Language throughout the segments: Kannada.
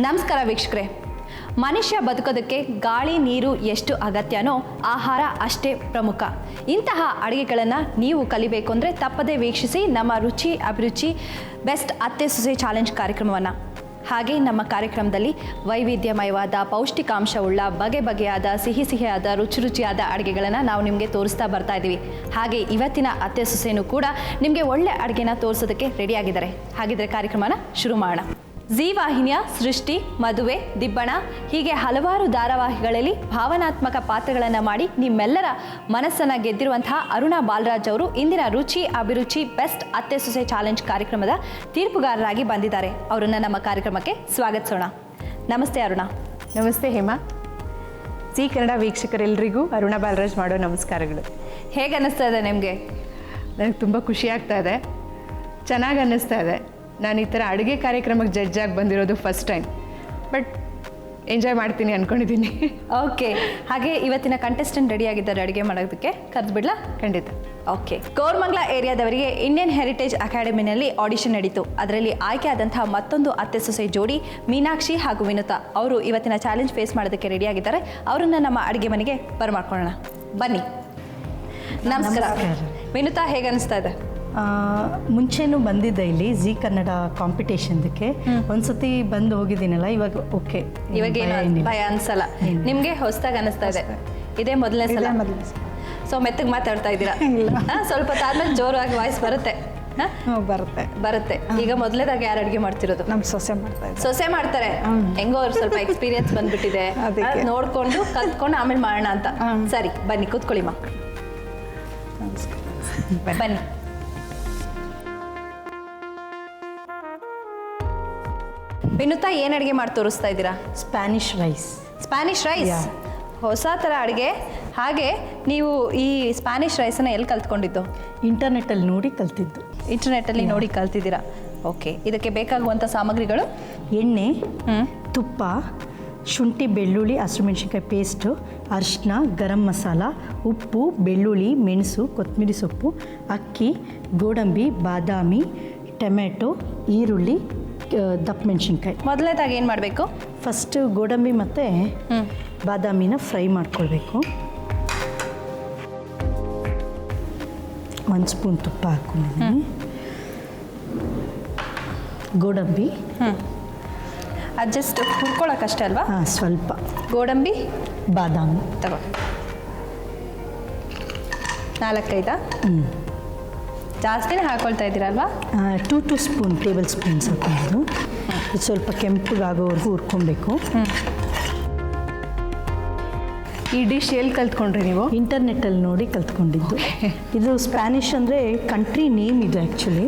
ನಮಸ್ಕಾರ ವೀಕ್ಷಕರೇ. ಮನುಷ್ಯ ಬದುಕೋದಕ್ಕೆ ಗಾಳಿ ನೀರು ಎಷ್ಟು ಅಗತ್ಯನೋ ಆಹಾರ ಅಷ್ಟೇ ಪ್ರಮುಖ. ಇಂತಹ ಅಡುಗೆಗಳನ್ನು ನೀವು ಕಲಿಬೇಕು ಅಂದರೆ ತಪ್ಪದೇ ವೀಕ್ಷಿಸಿ ನಮ್ಮ ರುಚಿ ಅಭಿರುಚಿ ಬೆಸ್ಟ್ ಅತ್ತೆ ಸೊಸೆ ಚಾಲೆಂಜ್ ಕಾರ್ಯಕ್ರಮವನ್ನು. ಹಾಗೆ ನಮ್ಮ ಕಾರ್ಯಕ್ರಮದಲ್ಲಿ ವೈವಿಧ್ಯಮಯವಾದ ಪೌಷ್ಟಿಕಾಂಶವುಳ್ಳ ಬಗೆ ಬಗೆಯಾದ ಸಿಹಿಯಾದ ರುಚಿಯಾದ ಅಡುಗೆಗಳನ್ನು ನಾವು ನಿಮಗೆ ತೋರಿಸ್ತಾ ಬರ್ತಾ ಇದ್ದೀವಿ. ಹಾಗೆ ಇವತ್ತಿನ ಅತ್ತೆ ಸೊಸೆನೂ ಕೂಡ ನಿಮಗೆ ಒಳ್ಳೆ ಅಡುಗೆನ ತೋರಿಸೋದಕ್ಕೆ ರೆಡಿಯಾಗಿದ್ದಾರೆ. ಹಾಗಿದ್ರೆ ಕಾರ್ಯಕ್ರಮನ ಶುರು ಮಾಡೋಣ. ಜೀ ವಾಹಿನಿಯ ಸೃಷ್ಟಿ, ಮದುವೆ, ದಿಬ್ಬಣ ಹೀಗೆ ಹಲವಾರು ಧಾರಾವಾಹಿಗಳಲ್ಲಿ ಭಾವನಾತ್ಮಕ ಪಾತ್ರಗಳನ್ನು ಮಾಡಿ ನಿಮ್ಮೆಲ್ಲರ ಮನಸ್ಸನ್ನು ಗೆದ್ದಿರುವಂತಹ ಅರುಣಾ ಬಾಲರಾಜ್ ಅವರು ಇಂದಿನ ರುಚಿ ಅಭಿರುಚಿ ಬೆಸ್ಟ್ ಅತ್ತೆ ಸೊಸೆ ಚಾಲೆಂಜ್ ಕಾರ್ಯಕ್ರಮದ ತೀರ್ಪುಗಾರರಾಗಿ ಬಂದಿದ್ದಾರೆ. ಅವರನ್ನು ನಮ್ಮ ಕಾರ್ಯಕ್ರಮಕ್ಕೆ ಸ್ವಾಗತಿಸೋಣ. ನಮಸ್ತೆ ಅರುಣಾ. ನಮಸ್ತೆ ಹೇಮಾ. ಜಿ ಕನ್ನಡ ವೀಕ್ಷಕರೆಲ್ಲರಿಗೂ ಅರುಣಾ ಬಾಲರಾಜ್ ಮಾಡೋ ನಮಸ್ಕಾರಗಳು. ಹೇಗೆ ಅನ್ನಿಸ್ತಾ ಇದೆ ನಿಮಗೆ? ನನಗೆ ತುಂಬ ಖುಷಿ ಆಗ್ತಾ ಇದೆ, ಚೆನ್ನಾಗಿ ಅನ್ನಿಸ್ತಾ ಇದೆ. ನಾನು ಈ ಥರ ಅಡುಗೆ ಕಾರ್ಯಕ್ರಮಕ್ಕೆ ಜಡ್ಜಾಗಿ ಬಂದಿರೋದು ಫಸ್ಟ್ ಟೈಮ್, ಬಟ್ ಎಂಜಾಯ್ ಮಾಡ್ತೀನಿ ಅಂದ್ಕೊಂಡಿದ್ದೀನಿ. ಓಕೆ, ಹಾಗೆ ಇವತ್ತಿನ ಕಂಟೆಸ್ಟೆಂಟ್ ರೆಡಿ ಆಗಿದ್ದಾರೆ ಅಡುಗೆ ಮಾಡೋದಕ್ಕೆ, ಕರೆದು ಬಿಡ್ಲಾ? ಖಂಡಿತ. ಓಕೆ. ಕೋರಮಂಗಲ ಏರಿಯಾದವರಿಗೆ ಇಂಡಿಯನ್ ಹೆರಿಟೇಜ್ ಅಕಾಡೆಮಿನಲ್ಲಿ ಆಡಿಷನ್ ನಡೀತು. ಅದರಲ್ಲಿ ಆಯ್ಕೆ ಆದಂತಹ ಮತ್ತೊಂದು ಅತ್ತೆ ಸೊಸೆ ಜೋಡಿ ಮೀನಾಕ್ಷಿ ಹಾಗೂ ವಿನುತಾ ಅವರು ಇವತ್ತಿನ ಚಾಲೆಂಜ್ ಫೇಸ್ ಮಾಡೋದಕ್ಕೆ ರೆಡಿ ಆಗಿದ್ದಾರೆ. ಅವರನ್ನು ನಮ್ಮ ಅಡುಗೆ ಮನೆಗೆ ಬರಮಾಡ್ಕೊಳ್ಳೋಣ, ಬನ್ನಿ. ನಮಸ್ಕಾರ ವಿನುತಾ, ಹೇಗೆ ಅನಿಸ್ತಾ ಇದೆ? ಮುಂಚೆನೂ ಬಂದಿದ್ದೆ ಇಲ್ಲಿ ಜಿ ಕನ್ನಡ ಕಾಂಪಿಟೇಷನ್ದಕ್ಕೆ. ಒಂದ್ಸತಿ ಬಂದು ಹೋಗಿದ್ದೀನಲ್ಲ, ಇವಾಗ ಓಕೆ, ಇವಾಗ ಏನು ಭಯ ಅನ್ಸಲ್ಲ ನಿಮಗೆ? ಹೊಸದಾಗಿ ಅನಿಸ್ತಾ ಇದೆ? ಇದೇ ಮೊದಲನೇ ಸಲ? ಸೊ ಮೆತ್ತಗೆ ಮಾತಾಡ್ತಾ ಇದ್ದೀರಾ? ಸ್ವಲ್ಪ ಆದ್ಮೇಲೆ ಜೋರಾಗಿ ವಾಯ್ಸ್ ಬರುತ್ತೆ. ಬರುತ್ತೆ. ಈಗ ಮೊದಲೇದಾಗಿ ಯಾರು ಅಡುಗೆ ಮಾಡ್ತಿರೋದು? ನಮ್ಮ ಸೊಸೆ ಮಾಡ್ತಾ ಇದ್ದಾರೆ. ಸೊಸೆ ಮಾಡ್ತಾರೆ. ಹೆಂಗೋ ಅವ್ರು ಸ್ವಲ್ಪ ಎಕ್ಸ್ಪೀರಿಯನ್ಸ್ ಬಂದ್ಬಿಟ್ಟಿದೆ, ನೋಡ್ಕೊಂಡು ಕಲ್ತ್ಕೊಂಡು ಆಮೇಲೆ ಮಾಡೋಣ ಅಂತ. ಸರಿ, ಬನ್ನಿ ಕೂತ್ಕೊಳ್ಳಿ ಮಕ್ಕಳು, ಬನ್ನಿ. ವಿನುತಾ, ಏನು ಅಡುಗೆ ಮಾಡಿ ತೋರಿಸ್ತಾ ಇದ್ದೀರಾ? Spanish rice. ಸ್ಪ್ಯಾನಿಷ್ ರೈಸ್, ಹೊಸ ಥರ ಅಡುಗೆ. ಹಾಗೆ ನೀವು ಈ ಸ್ಪ್ಯಾನಿಷ್ ರೈಸನ್ನು ಎಲ್ಲಿ ಕಲ್ತ್ಕೊಂಡಿದ್ದು? ಇಂಟರ್ನೆಟ್ಟಲ್ಲಿ ನೋಡಿ ಕಲ್ತಿದ್ದು. ಇಂಟರ್ನೆಟ್ಟಲ್ಲಿ ನೋಡಿ ಕಲ್ತಿದ್ದೀರಾ? ಓಕೆ. ಇದಕ್ಕೆ ಬೇಕಾಗುವಂಥ ಸಾಮಗ್ರಿಗಳು: ಎಣ್ಣೆ, ತುಪ್ಪ, ಶುಂಠಿ ಬೆಳ್ಳುಳ್ಳಿ ಹಸಿಮೆಣಸಿನ್ಕಾಯಿ ಪೇಸ್ಟು, ಅರಿಶಿನ, ಗರಂ ಮಸಾಲ, ಉಪ್ಪು, ಬೆಳ್ಳುಳ್ಳಿ, ಮೆಣಸು, ಕೊತ್ತಂಬರಿ ಸೊಪ್ಪು, ಅಕ್ಕಿ, ಗೋಡಂಬಿ, ಬಾದಾಮಿ, ಟೊಮೆಟೊ, ಈರುಳ್ಳಿ, ದಪ್ಪ ಮೆಣಸಿನ್ಕಾಯಿ. ಮೊದಲನೇದಾಗಿ ಏನು ಮಾಡಬೇಕು? ಫಸ್ಟು ಗೋಡಂಬಿ ಮತ್ತು ಬಾದಾಮಿನ ಫ್ರೈ ಮಾಡ್ಕೊಳ್ಬೇಕು. 1 ಸ್ಪೂನ್ ತುಪ್ಪ ಹಾಕ್ಕೊಂಡಿದ್ದೀನಿ. ಗೋಡಂಬಿ ಜಸ್ಟ್ ಹುರ್ಕೊಳ್ಳೋಕ್ಕಷ್ಟೇ ಅಲ್ವಾ? ಹಾಂ, ಸ್ವಲ್ಪ ಗೋಡಂಬಿ, ಬಾದಾಮಿ ತಗೋ. 4-5 ಜಾಸ್ತಿನೇ ಹಾಕೊಳ್ತಾ ಇದ್ದೀರಲ್ವಾ? 2 ಸ್ಪೂನ್ ಟೇಬಲ್ ಸ್ಪೂನ್ಸ್ ಹಾಕೊಂಡು ಇದು ಸ್ವಲ್ಪ ಕೆಂಪಗಾಗೋವರೆಗೂ ಹುರ್ಕೊಬೇಕು. ಈ ಡಿಶ್ ಎಲ್ಲಿ ಕಲ್ತ್ಕೊಂಡ್ರಿ ನೀವು? ಇಂಟರ್ನೆಟ್ಟಲ್ಲಿ ನೋಡಿ ಕಲ್ತ್ಕೊಂಡಿದ್ದು. ಇದು ಸ್ಪ್ಯಾನಿಷ್ ಅಂದರೆ ಕಂಟ್ರಿ ನೇಮ್ ಇದು ಆ್ಯಕ್ಚುಲಿ.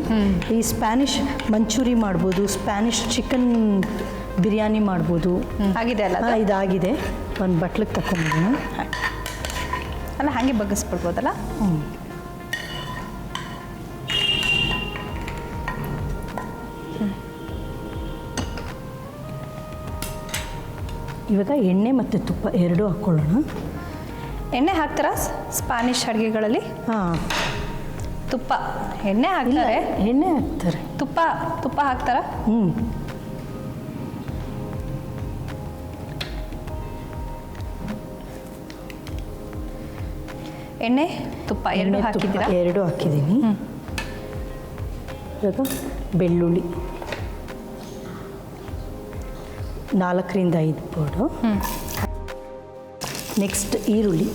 ಈ ಸ್ಪ್ಯಾನಿಷ್ ಮಂಚೂರಿ ಮಾಡ್ಬೋದು, ಸ್ಪ್ಯಾನಿಷ್ ಚಿಕನ್ ಬಿರಿಯಾನಿ ಮಾಡ್ಬೋದು. ಆಗಿದೆ ಅಲ್ಲ? ಇದಾಗಿದೆ. ಒಂದು ಬಟ್ಲಿಗೆ ತಗೊಂಡಿದ್ದೀನಿ. ಅಲ್ಲ, ಹಾಗೆ ಬಗ್ಗಿಸ್ಬಿಡ್ಬೋದಲ್ಲ? ಇವಾಗ ಎಣ್ಣೆ ಮತ್ತು ತುಪ್ಪ ಎರಡೂ ಹಾಕ್ಕೊಳ್ಳೋಣ. ಎಣ್ಣೆ ಹಾಕ್ತಾರಾ ಸ್ಪ್ಯಾನಿಷ್ ಅಡುಗೆಗಳಲ್ಲಿ? ಹಾಂ, ತುಪ್ಪ, ಎಣ್ಣೆ ಹಾಕ್ತಾರೆ. ಎಣ್ಣೆ ಹಾಕ್ತಾರೆ. ತುಪ್ಪ ಹಾಕ್ತಾರಾ? ಎಣ್ಣೆ ತುಪ್ಪ ಎರಡು ಹಾಕಿದ್ದೀರಾ? ಎರಡೂ ಹಾಕಿದ್ದೀನಿ. ಇವಾಗ ಬೆಳ್ಳುಳ್ಳಿ 4-5 ಬೋರ್ಡು. ನೆಕ್ಸ್ಟ್ ಈರುಳ್ಳಿ.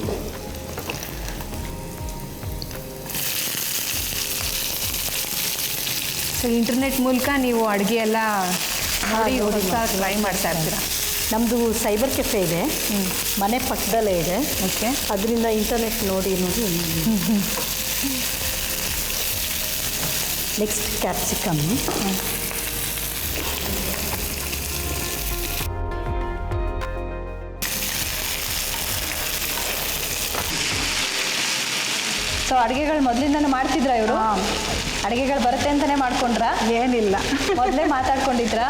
ಸೊ ಇಂಟರ್ನೆಟ್ ಮೂಲಕ ನೀವು ಅಡುಗೆ ಎಲ್ಲ ನೋಡಿ ಹೊಸ ಟ್ರೈ ಮಾಡ್ತಾ ಇರ್ತೀರಾ? ನಮ್ಮದು ಸೈಬರ್ ಕೆಫೆ ಇದೆ, ಮನೆ ಪಕ್ಕದಲ್ಲೇ ಇದೆ. ಓಕೆ. ಅದರಿಂದ ಇಂಟರ್ನೆಟ್ ನೋಡಿ. Next capsicum. ಸೊ ಅಡುಗೆಗಳು ಮೊದಲಿಂದನೂ ಮಾಡ್ತಿದ್ರ ಇವರು? ಅಡುಗೆಗಳು ಬರುತ್ತೆ ಅಂತಲೇ ಮಾಡ್ಕೊಂಡ್ರಾ? ಏನಿಲ್ಲ, ಮೊದಲೇ ಮಾತಾಡ್ಕೊಂಡಿದ್ರಾ?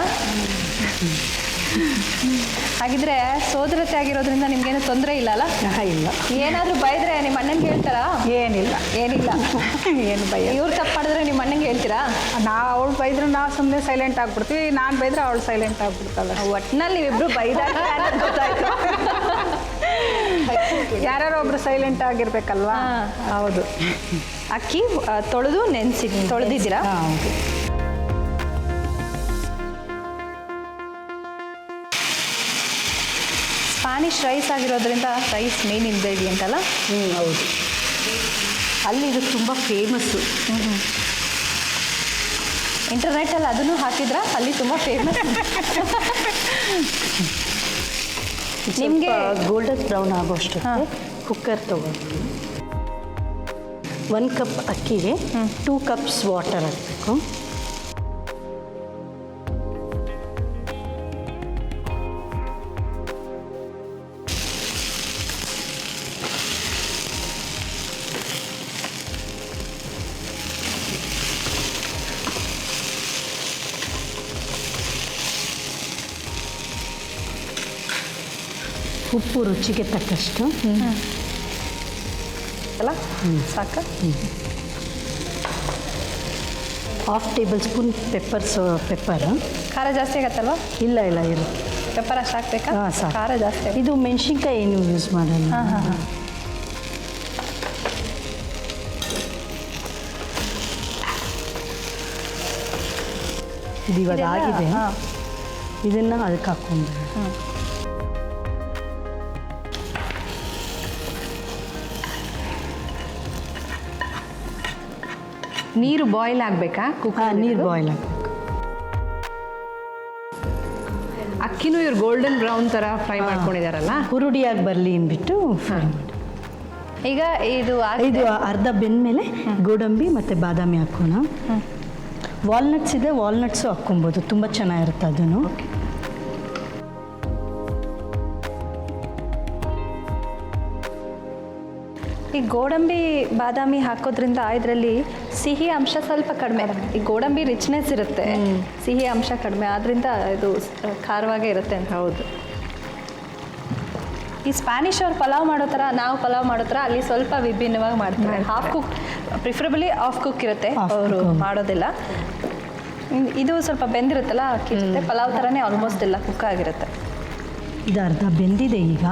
ಹಾಗಿದ್ರೆ ಸೋದರತೆ ಆಗಿರೋದ್ರಿಂದ ನಿಮ್ಗೇನು ತೊಂದರೆ ಇಲ್ಲ ಅಲ್ಲ? ಇಲ್ಲ, ಏನಾದರೂ ಬೈದ್ರೆ ನಿಮ್ಮ ಅಣ್ಣನಿಗೆ ಹೇಳ್ತಾರಾ? ಏನಿಲ್ಲ ಏನಿಲ್ಲ. ಏನು ಭಯ. ಇವ್ರು ತಪ್ಪು ಮಾಡಿದ್ರೆ ನಿಮ್ಮ ಅಣ್ಣಂಗೆ ಹೇಳ್ತೀರಾ? ಅವಳು ಬೈದ್ರೆ ನಾವು ಸುಮ್ಮನೆ ಸೈಲೆಂಟ್ ಆಗ್ಬಿಡ್ತೀವಿ, ನಾನು ಬೈದ್ರೆ ಅವಳು ಸೈಲೆಂಟ್ ಆಗ್ಬಿಡ್ತಾಳೆ. ಒಟ್ಟಿನಲ್ಲಿ ನೀವಿಬ್ರು ಬೈದಾಗ ಗೊತ್ತಾಯ್ತು. ಯಾರು ಒಬ್ರು ಸೈಲೆಂಟ್ ಆಗಿರ್ಬೇಕಲ್ವಾ? ಹೌದು. ಅಕ್ಕಿ ತೊಳೆದು ತೊಳೆದಿದ್ದೀರಾ? ಹೌದು. ಸ್ಪಾನಿಷ್ ರೈಸ್ ಆಗಿರೋದ್ರಿಂದ ರೈಸ್ ಮೇನ್ ಇಂಗ್ರೀಡಿಯೆಂಟ್ ಅಲ್ಲ? ಹೌದು. ಅಲ್ಲಿ ಇದು ತುಂಬ ಫೇಮಸ್ಸು. ಇಂಟರ್ನೆಟ್ಟಲ್ಲಿ ಅದನ್ನು ಹಾಕಿದ್ರಾ? ಅಲ್ಲಿ ತುಂಬ ಫೇಮಸ್. ನಿಮಗೆ ಗೋಲ್ಡನ್ ಬ್ರೌನ್ ಆಗೋಷ್ಟು ಕುಕ್ಕರ್ ತಗೊಳ್ಳಿ. 1 ಕಪ್ ಅಕ್ಕಿಗೆ 2 ಕಪ್ಸ್ ವಾಟರ್ ಹಾಕಬೇಕು. ಉಪ್ಪು ರುಚಿಗೆ ತಕ್ಕಷ್ಟು. ಅಲ್ಲ ಸಾಕ? 1/2 ಟೇಬಲ್ ಸ್ಪೂನ್ ಪೆಪ್ಪರ್. ಖಾರ ಜಾಸ್ತಿ ಆಗತ್ತಲ್ವಾ? ಇಲ್ಲ ಇರು. ಪೆಪ್ಪರ್ ಅಷ್ಟು ಹಾಕ್ಬೇಕಾ? ಹಾಂ, ಸಾಕು. ಖಾರ ಜಾಸ್ತಿ. ಇದು ಮೆಣಸಿನ್ಕಾಯಿ ಏನು ಯೂಸ್ ಮಾಡಲ್ಲ. ಹಾಂ. ಇದು ಇವಾಗ ಆಗಿದೆ. ಇದನ್ನು ಅದಕ್ಕೆ ಹಾಕ್ಕೊಂಡು ನೀರು ಬಾಯ್ಲ್ ಆಗಬೇಕಾ? ನೀರು ಬಾಯ್ಲ್ ಆಗಬೇಕು. ಅಕ್ಕಿನೂ ಇವ್ರು ಗೋಲ್ಡನ್ ಬ್ರೌನ್ ಥರ ಫ್ರೈ ಮಾಡ್ಕೊಂಡಿದಾರಲ್ಲ, ಹುರುಡಿಯಾಗಿ ಬರಲಿ ಅಂದ್ಬಿಟ್ಟು ಫ್ರೈ ಮಾಡಿ. ಈಗ ಇದು ಇದು ಅರ್ಧ ಬೆಂದಮೇಲೆ ಗೋಡಂಬಿ ಮತ್ತು ಬಾದಾಮಿ ಹಾಕೋಣ. ವಾಲ್ನಟ್ಸ್ ಇದೆ, ವಾಲ್ನಟ್ಸು ಹಾಕ್ಕೊಬೋದು, ತುಂಬ ಚೆನ್ನಾಗಿರುತ್ತೆ ಅದನ್ನು. ಈ ಗೋಡಂಬಿ ಬಾದಾಮಿ ಹಾಕೋದ್ರಿಂದ ಇದರಲ್ಲಿ ಸಿಹಿ ಅಂಶ ಸ್ವಲ್ಪ ಕಡಿಮೆ. ಈ ಗೋಡಂಬಿ ರಿಚ್ನೆಸ್ ಇರುತ್ತೆ, ಸಿಹಿ ಅಂಶ ಕಡಿಮೆ, ಆದ್ರಿಂದ ಇದು ಖಾರವಾಗೇ ಇರುತ್ತೆ ಅಂತ. ಹೌದು. ಈ ಸ್ಪ್ಯಾನಿಷ್ ಅವ್ರು ಪಲಾವ್ ಮಾಡೋ ಥರ ನಾವು ಪಲಾವ್ ಮಾಡೋ ಥರ ಅಲ್ಲಿ ಸ್ವಲ್ಪ ವಿಭಿನ್ನವಾಗಿ ಮಾಡ್ತಾರೆ. Half cook, preferably half cook ಇರುತ್ತೆ ಅವರು ಮಾಡೋದಿಲ್ಲ. ಇದು ಸ್ವಲ್ಪ ಬೆಂದಿರುತ್ತಲ್ಲ ಅಕ್ಕಿ ಜೊತೆ, ಪಲಾವ್ ಥರನೇ ಆಲ್ಮೋಸ್ಟ್ ಎಲ್ಲ ಕುಕ್ ಆಗಿರುತ್ತೆ. ಇದು ಅರ್ಧ ಬೆಂದಿದೆ. ಈಗ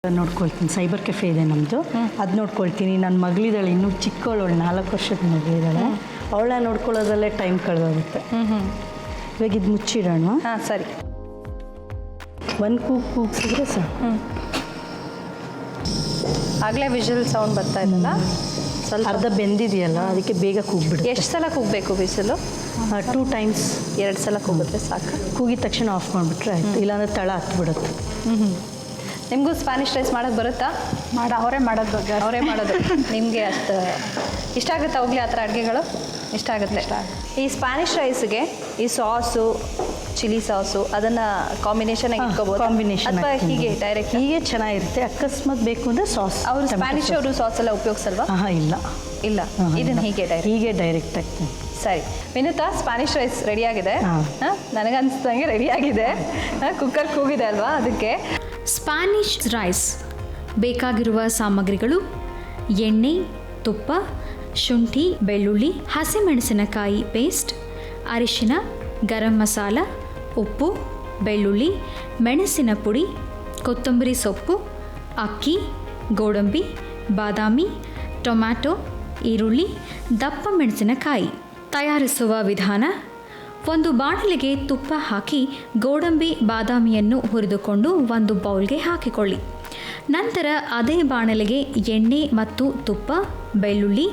ನೋಡ್ಕೊಳ್ತೀನಿ. ಸೈಬರ್ ಕೆಫೆ ಇದೆ ನಮ್ಮದು, ಅದು ನೋಡ್ಕೊಳ್ತೀನಿ. ನನ್ನ ಮಗಳಿದ್ದಾಳೆ, ಇನ್ನೂ ಚಿಕ್ಕವಳು, 4 ವರ್ಷದ ಮಗಳಿದ್ದಾಳೆ. ಅವಳ ನೋಡ್ಕೊಳ್ಳೋದಲ್ಲೇ ಟೈಮ್ ಕಳೆದೋಗುತ್ತೆ. ಇವಾಗ ಇದು ಮುಚ್ಚಿಡೋಣ. ಹಾಂ ಸರಿ. 1 ಕೂಗ್ಸಿದ್ರೆ ಸಾಕು. ಆಗಲೇ ವಿಷಲ್ ಸೌಂಡ್ ಬರ್ತಾ ಇದೆಯಲ್ಲ, ಸ್ವಲ್ಪ ಅರ್ಧ ಬೆಂದಿದೆಯಲ್ಲ, ಅದಕ್ಕೆ ಬೇಗ ಕೂಗ್ಬಿಡುತ್ತೆ. ಎಷ್ಟು ಸಲ ಕೂಗಬೇಕು ವಿಷಲು? 2 ಟೈಮ್ಸ್. 2 ಸಲ ಕೂಗಿದ್ರೆ ಸಾಕು. ಕೂಗಿದ ತಕ್ಷಣ ಆಫ್ ಮಾಡಿಬಿಟ್ರೆ ಆಯಿತು, ಇಲ್ಲಾಂದರೆ ತಳ ಹತ್ಬಿಡುತ್ತೆ. ನಿಮಗೂ ಸ್ಪ್ಯಾನಿಷ್ ರೈಸ್ ಮಾಡೋಕ್ಕೆ ಬರುತ್ತಾ? ಅವರೇ ಮಾಡೋದು. ಅವರೇ ಮಾಡೋದು. ನಿಮಗೆ ಅಷ್ಟು ಇಷ್ಟ ಆಗುತ್ತಾ ಹೋಗ್ಲಿ ಆ ಥರ ಅಡುಗೆಗಳು? ಇಷ್ಟ ಆಗುತ್ತೆ. ಈ ಸ್ಪ್ಯಾನಿಷ್ ರೈಸ್ಗೆ ಈ ಸಾಸು, ಚಿಲ್ಲಿ ಸಾಸು, ಅದನ್ನು ಕಾಂಬಿನೇಷನ್ ಇಟ್ಕೋಬೋದು, ಕಾಂಬಿನೇಷನ್ ಅಥವಾ ಹೀಗೆ ಡೈರೆಕ್ಟ್ ಹೀಗೆ ಚೆನ್ನಾಗಿರುತ್ತೆ. ಅಕಸ್ಮಾತ್ ಬೇಕು ಅಂದರೆ ಸಾಸ್. ಅವರು ಸ್ಪ್ಯಾನಿಷ್ ಅವರು ಸಾಸ್ ಎಲ್ಲ ಉಪಯೋಗಿಸಲ್ವಾ? ಇಲ್ಲ, ಇದನ್ನು ಹೀಗೆ ಡೈರೆಕ್ಟ್ ಆಗ್ತದೆ. ಸರಿ ವಿನುತಾ, ಸ್ಪ್ಯಾನಿಷ್ ರೈಸ್ ರೆಡಿಯಾಗಿದೆ. ನನಗನ್ಸ್ದಂಗೆ ರೆಡಿಯಾಗಿದೆ. ಕುಕ್ಕರ್ ಕೂಗಿದೆ ಅಲ್ವಾ, ಅದಕ್ಕೆ. ಸ್ಪ್ಯಾನಿಷ್ ರೈಸ್ ಬೇಕಾಗಿರುವ ಸಾಮಗ್ರಿಗಳು: ಎಣ್ಣೆ, ತುಪ್ಪ, ಶುಂಠಿ, ಬೆಳ್ಳುಳ್ಳಿ, ಹಸಿಮೆಣಸಿನಕಾಯಿ ಪೇಸ್ಟ್, ಅರಿಶಿನ, ಗರಂ ಮಸಾಲ, ಉಪ್ಪು, ಬೆಳ್ಳುಳ್ಳಿ, ಮೆಣಸಿನ ಪುಡಿ, ಕೊತ್ತಂಬರಿ ಸೊಪ್ಪು, ಅಕ್ಕಿ, ಗೋಡಂಬಿ, ಬಾದಾಮಿ, ಟೊಮ್ಯಾಟೊ, ಈರುಳ್ಳಿ, ದಪ್ಪ ಮೆಣಸಿನಕಾಯಿ. ತಯಾರಿಸುವ ವಿಧಾನ: ಒಂದು ಬಾಣಲೆಗೆ ತುಪ್ಪ ಹಾಕಿ ಗೋಡಂಬಿ ಬಾದಾಮಿಯನ್ನು ಹುರಿದುಕೊಂಡು ಒಂದು ಬೌಲ್ಗೆ ಹಾಕಿಕೊಳ್ಳಿ. ನಂತರ ಅದೇ ಬಾಣಲೆಗೆ ಎಣ್ಣೆ ಮತ್ತು ತುಪ್ಪ, ಬೆಳ್ಳುಳ್ಳಿ,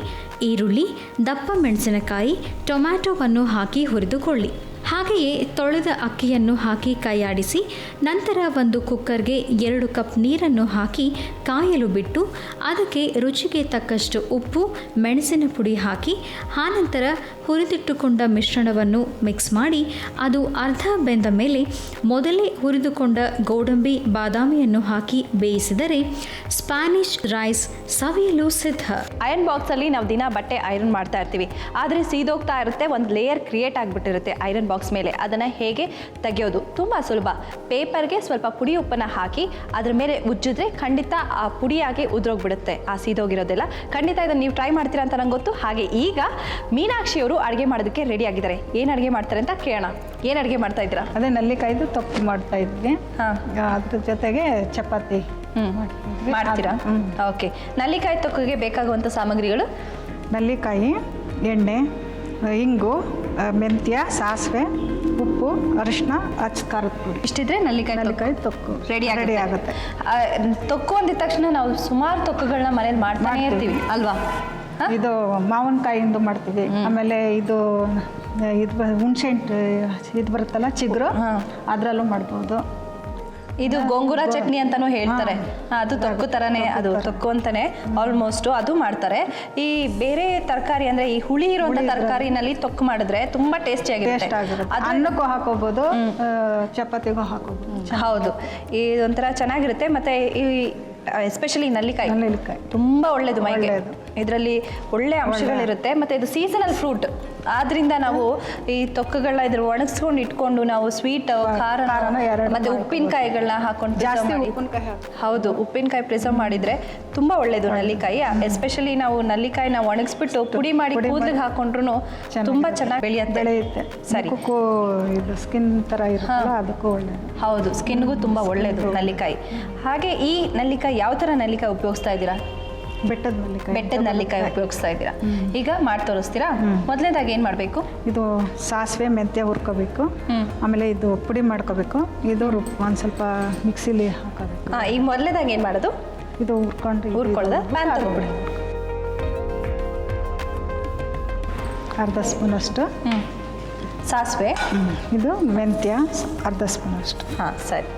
ಈರುಳ್ಳಿ, ದಪ್ಪ ಮೆಣಸಿನಕಾಯಿ, ಟೊಮ್ಯಾಟೊವನ್ನು ಹಾಕಿ ಹುರಿದುಕೊಳ್ಳಿ. ಹಾಗೆಯೇ ತೊಳೆದ ಅಕ್ಕಿಯನ್ನು ಹಾಕಿ ಕೈಯಾಡಿಸಿ ನಂತರ ಒಂದು ಕುಕ್ಕರ್ಗೆ 2 ಕಪ್ ನೀರನ್ನು ಹಾಕಿ ಕಾಯಲು ಬಿಟ್ಟು ಅದಕ್ಕೆ ರುಚಿಗೆ ತಕ್ಕಷ್ಟು ಉಪ್ಪು ಮೆಣಸಿನ ಪುಡಿ ಹಾಕಿ ಆನಂತರ ಹುರಿದಿಟ್ಟುಕೊಂಡ ಮಿಶ್ರಣವನ್ನು ಮಿಕ್ಸ್ ಮಾಡಿ ಅದು ಅರ್ಧ ಬೆಂದ ಮೇಲೆ ಮೊದಲೇ ಹುರಿದುಕೊಂಡ ಗೋಡಂಬಿ ಬಾದಾಮಿಯನ್ನು ಹಾಕಿ ಬೇಯಿಸಿದರೆ ಸ್ಪ್ಯಾನಿಷ್ ರೈಸ್ ಸವಿಯಲು ಸಿದ್ಧ. ಐರನ್ ಬಾಕ್ಸಲ್ಲಿ ನಾವು ದಿನ ಬಟ್ಟೆ ಐರನ್ ಮಾಡ್ತಾ ಇರ್ತೀವಿ, ಆದರೆ ಸೀದೋಗ್ತಾ ಇರುತ್ತೆ, ಒಂದು ಲೇಯರ್ ಕ್ರಿಯೇಟ್ ಆಗಿಬಿಟ್ಟಿರುತ್ತೆ ಐರನ್ ಬಾಕ್ಸ್ ಮೇಲೆ. ಅದನ್ನು ಹೇಗೆ ತೆಗೆಯೋದು? ತುಂಬ ಸುಲಭ. ಪೇಪರ್ಗೆ ಸ್ವಲ್ಪ ಪುಡಿ ಉಪ್ಪನ್ನು ಹಾಕಿ ಅದ್ರ ಮೇಲೆ ಉಜ್ಜಿದ್ರೆ ಖಂಡಿತ ಆ ಪುಡಿಯಾಗಿ ಉದ್ರೋಗ್ಬಿಡುತ್ತೆ ಆ ಸೀದೋಗಿರೋದೆಲ್ಲ. ಖಂಡಿತ ಇದನ್ನು ನೀವು ಟ್ರೈ ಮಾಡ್ತೀರಾ ಅಂತ ನಂಗೆ ಗೊತ್ತು. ಹಾಗೆ ಈಗ ಮೀನಾಕ್ಷಿ ಅವರು ಅಡುಗೆ ಮಾಡೋದಕ್ಕೆ ರೆಡಿ ಆಗಿದ್ದಾರೆ. ಏನು ಅಡುಗೆ ಮಾಡ್ತಾರೆ ಅಂತ ಕೇಳೋಣ. ಏನು ಅಡುಗೆ ಮಾಡ್ತಾ ಇದ್ದೀರಾ? ಅದೇ ನಲ್ಲಿಕಾಯ್ದು ತೊಕ್ಕು ಮಾಡ್ತಾ ಇದ್ವಿ. ಹಾಂ, ಅದ್ರ ಜೊತೆಗೆ ಚಪಾತಿ ಮಾಡ್ತೀರಾ? ಓಕೆ. ನಲ್ಲಿಕಾಯಿ ತೊಕ್ಕಿಗೆ ಬೇಕಾಗುವಂಥ ಸಾಮಗ್ರಿಗಳು: ನಲ್ಲಿಕಾಯಿ, ಎಣ್ಣೆ, ಇಂಗು, ಮೆಂತ್ಯ, ಸಾಸಿವೆ, ಉಪ್ಪು, ಅರಿಶಿನ, ಖಾರದ ಪುಡಿ. ಇಷ್ಟಿದ್ರೆ ನಲ್ಲಿಕಾಯಿ ತೊಕ್ಕು ರೆಡಿ ಆಗುತ್ತೆ. ತೊಕ್ಕು ಅಂದಿದ ತಕ್ಷಣ ನಾವು ಸುಮಾರು ತೊಕ್ಕುಗಳನ್ನ ಮನೇಲಿ ಮಾಡ್ತಾನೆ ಇರ್ತೀವಿ ಅಲ್ವಾ? ಇದು ಮಾವಿನಕಾಯಿಂದ ಮಾಡ್ತೀವಿ. ಆಮೇಲೆ ಇದು ಹುಣಸೆ ಇದು ಬರುತ್ತಲ್ಲ ಚಿಗುರು, ಅದರಲ್ಲೂ ಮಾಡ್ಬೋದು. ಇದು ಗೋಂಗೂರ ಚಟ್ನಿ ಅಂತಾನೂ ಹೇಳ್ತಾರೆ. ಅದು ತೊಕ್ಕು ಥರನೇ, ಅದು ತೊಕ್ಕು ಅಂತಾನೆ ಆಲ್ಮೋಸ್ಟು ಅದು ಮಾಡ್ತಾರೆ. ಈ ಬೇರೆ ತರಕಾರಿ ಅಂದರೆ ಈ ಹುಳಿ ಇರುವಂಥ ತರಕಾರಿನಲ್ಲಿ ತೊಕ್ಕು ಮಾಡಿದ್ರೆ ತುಂಬ ಟೇಸ್ಟಿಯಾಗಿರುತ್ತೆ. ಅನ್ನಕ್ಕೂ ಹಾಕೋಬೋದು, ಚಪಾತಿಗೂ ಹಾಕೋಬೋದು. ಹೌದು, ಇದೊಂಥರ ಚೆನ್ನಾಗಿರುತ್ತೆ. ಮತ್ತು ಈ ಎಸ್ಪೆಷಲಿ ನಲ್ಲಿಕಾಯಿ ತುಂಬ ಒಳ್ಳೆಯದು ಮೈಗೆ. ಇದರಲ್ಲಿ ಒಳ್ಳೆ ಅಂಶಗಳಿರುತ್ತೆ. ಮತ್ತು ಇದು ಸೀಸನಲ್ ಫ್ರೂಟ್ ಆದ್ದರಿಂದ ನಾವು ಈ ತೊಕ್ಕುಗಳನ್ನ ಇದ್ರ ಒಣಗಿಸ್ಕೊಂಡು ಇಟ್ಕೊಂಡು ನಾವು ಸ್ವೀಟ್, ಖಾರ ಮತ್ತು ಉಪ್ಪಿನಕಾಯಿಗಳನ್ನ ಹಾಕೊಂಡು ಹೌದು, ಉಪ್ಪಿನಕಾಯಿ ಪ್ರಿಸರ್ವ್ ಮಾಡಿದರೆ ತುಂಬ ಒಳ್ಳೆಯದು ನಲ್ಲಿಕಾಯಿ. ಎಸ್ಪೆಷಲಿ ನಾವು ನಲ್ಲಿಕಾಯಿನ ಒಣಗಿಸ್ಬಿಟ್ಟು ಪುಡಿ ಮಾಡಿ ಕೂದಲಿಗೆ ಹಾಕೊಂಡ್ರು ತುಂಬ ಚೆನ್ನಾಗಿ ಬೆಳೆಯುತ್ತೆ. ಸರಿ, ಇದು ಸ್ಕಿನ್ ಥರ ಇರುತ್ತಲ್ಲ ಅದಕ್ಕೂ ಒಳ್ಳೆಯದು. ಹೌದು, ಸ್ಕಿನ್ಗೂ ತುಂಬ ಒಳ್ಳೆಯದು ನಲ್ಲಿಕಾಯಿ. ಹಾಗೆ ಈ ನಲ್ಲಿಕಾಯಿ ಯಾವ ಥರ ನಲ್ಲಿಕಾಯಿ ಉಪಯೋಗಿಸ್ತಾ ಇದ್ದೀರಾ? ಬೆಟ್ಟದ ನಲ್ಲಿಕಾಯಿ ಉಪಯೋಗಿಸ್ತಾ ಇದ್ದೀರಾ. ಈಗ ಮಾಡಿ ತೋರಿಸ್ತೀರಾ? ಮೊದಲನೇದಾಗಿ ಏನು ಮಾಡಬೇಕು? ಇದು ಸಾಸಿವೆ ಮೆಂತ್ಯ ಹುರ್ಕೋಬೇಕು. ಆಮೇಲೆ ಇದು ಪುಡಿ ಮಾಡ್ಕೋಬೇಕು. ಇದು ಒಂದು ಸ್ವಲ್ಪ ಮಿಕ್ಸಿಲಿ ಹಾಕೋಬೇಕು. ಈಗ ಮೊದಲನೇದಾಗಿ ಏನು ಮಾಡೋದು? ಇದು ಹುರ್ಕೊಳ್ಳೋದ? ಪ್ಯಾನ್ ತಗೊಬಿಡಿ. ಅರ್ಧ ಸ್ಪೂನ್ ಅಷ್ಟು ಸಾಸಿವೆ, ಇದು ಮೆಂತ್ಯ ಅರ್ಧ ಸ್ಪೂನ್ ಅಷ್ಟು. ಹಾಂ, ಸರಿ.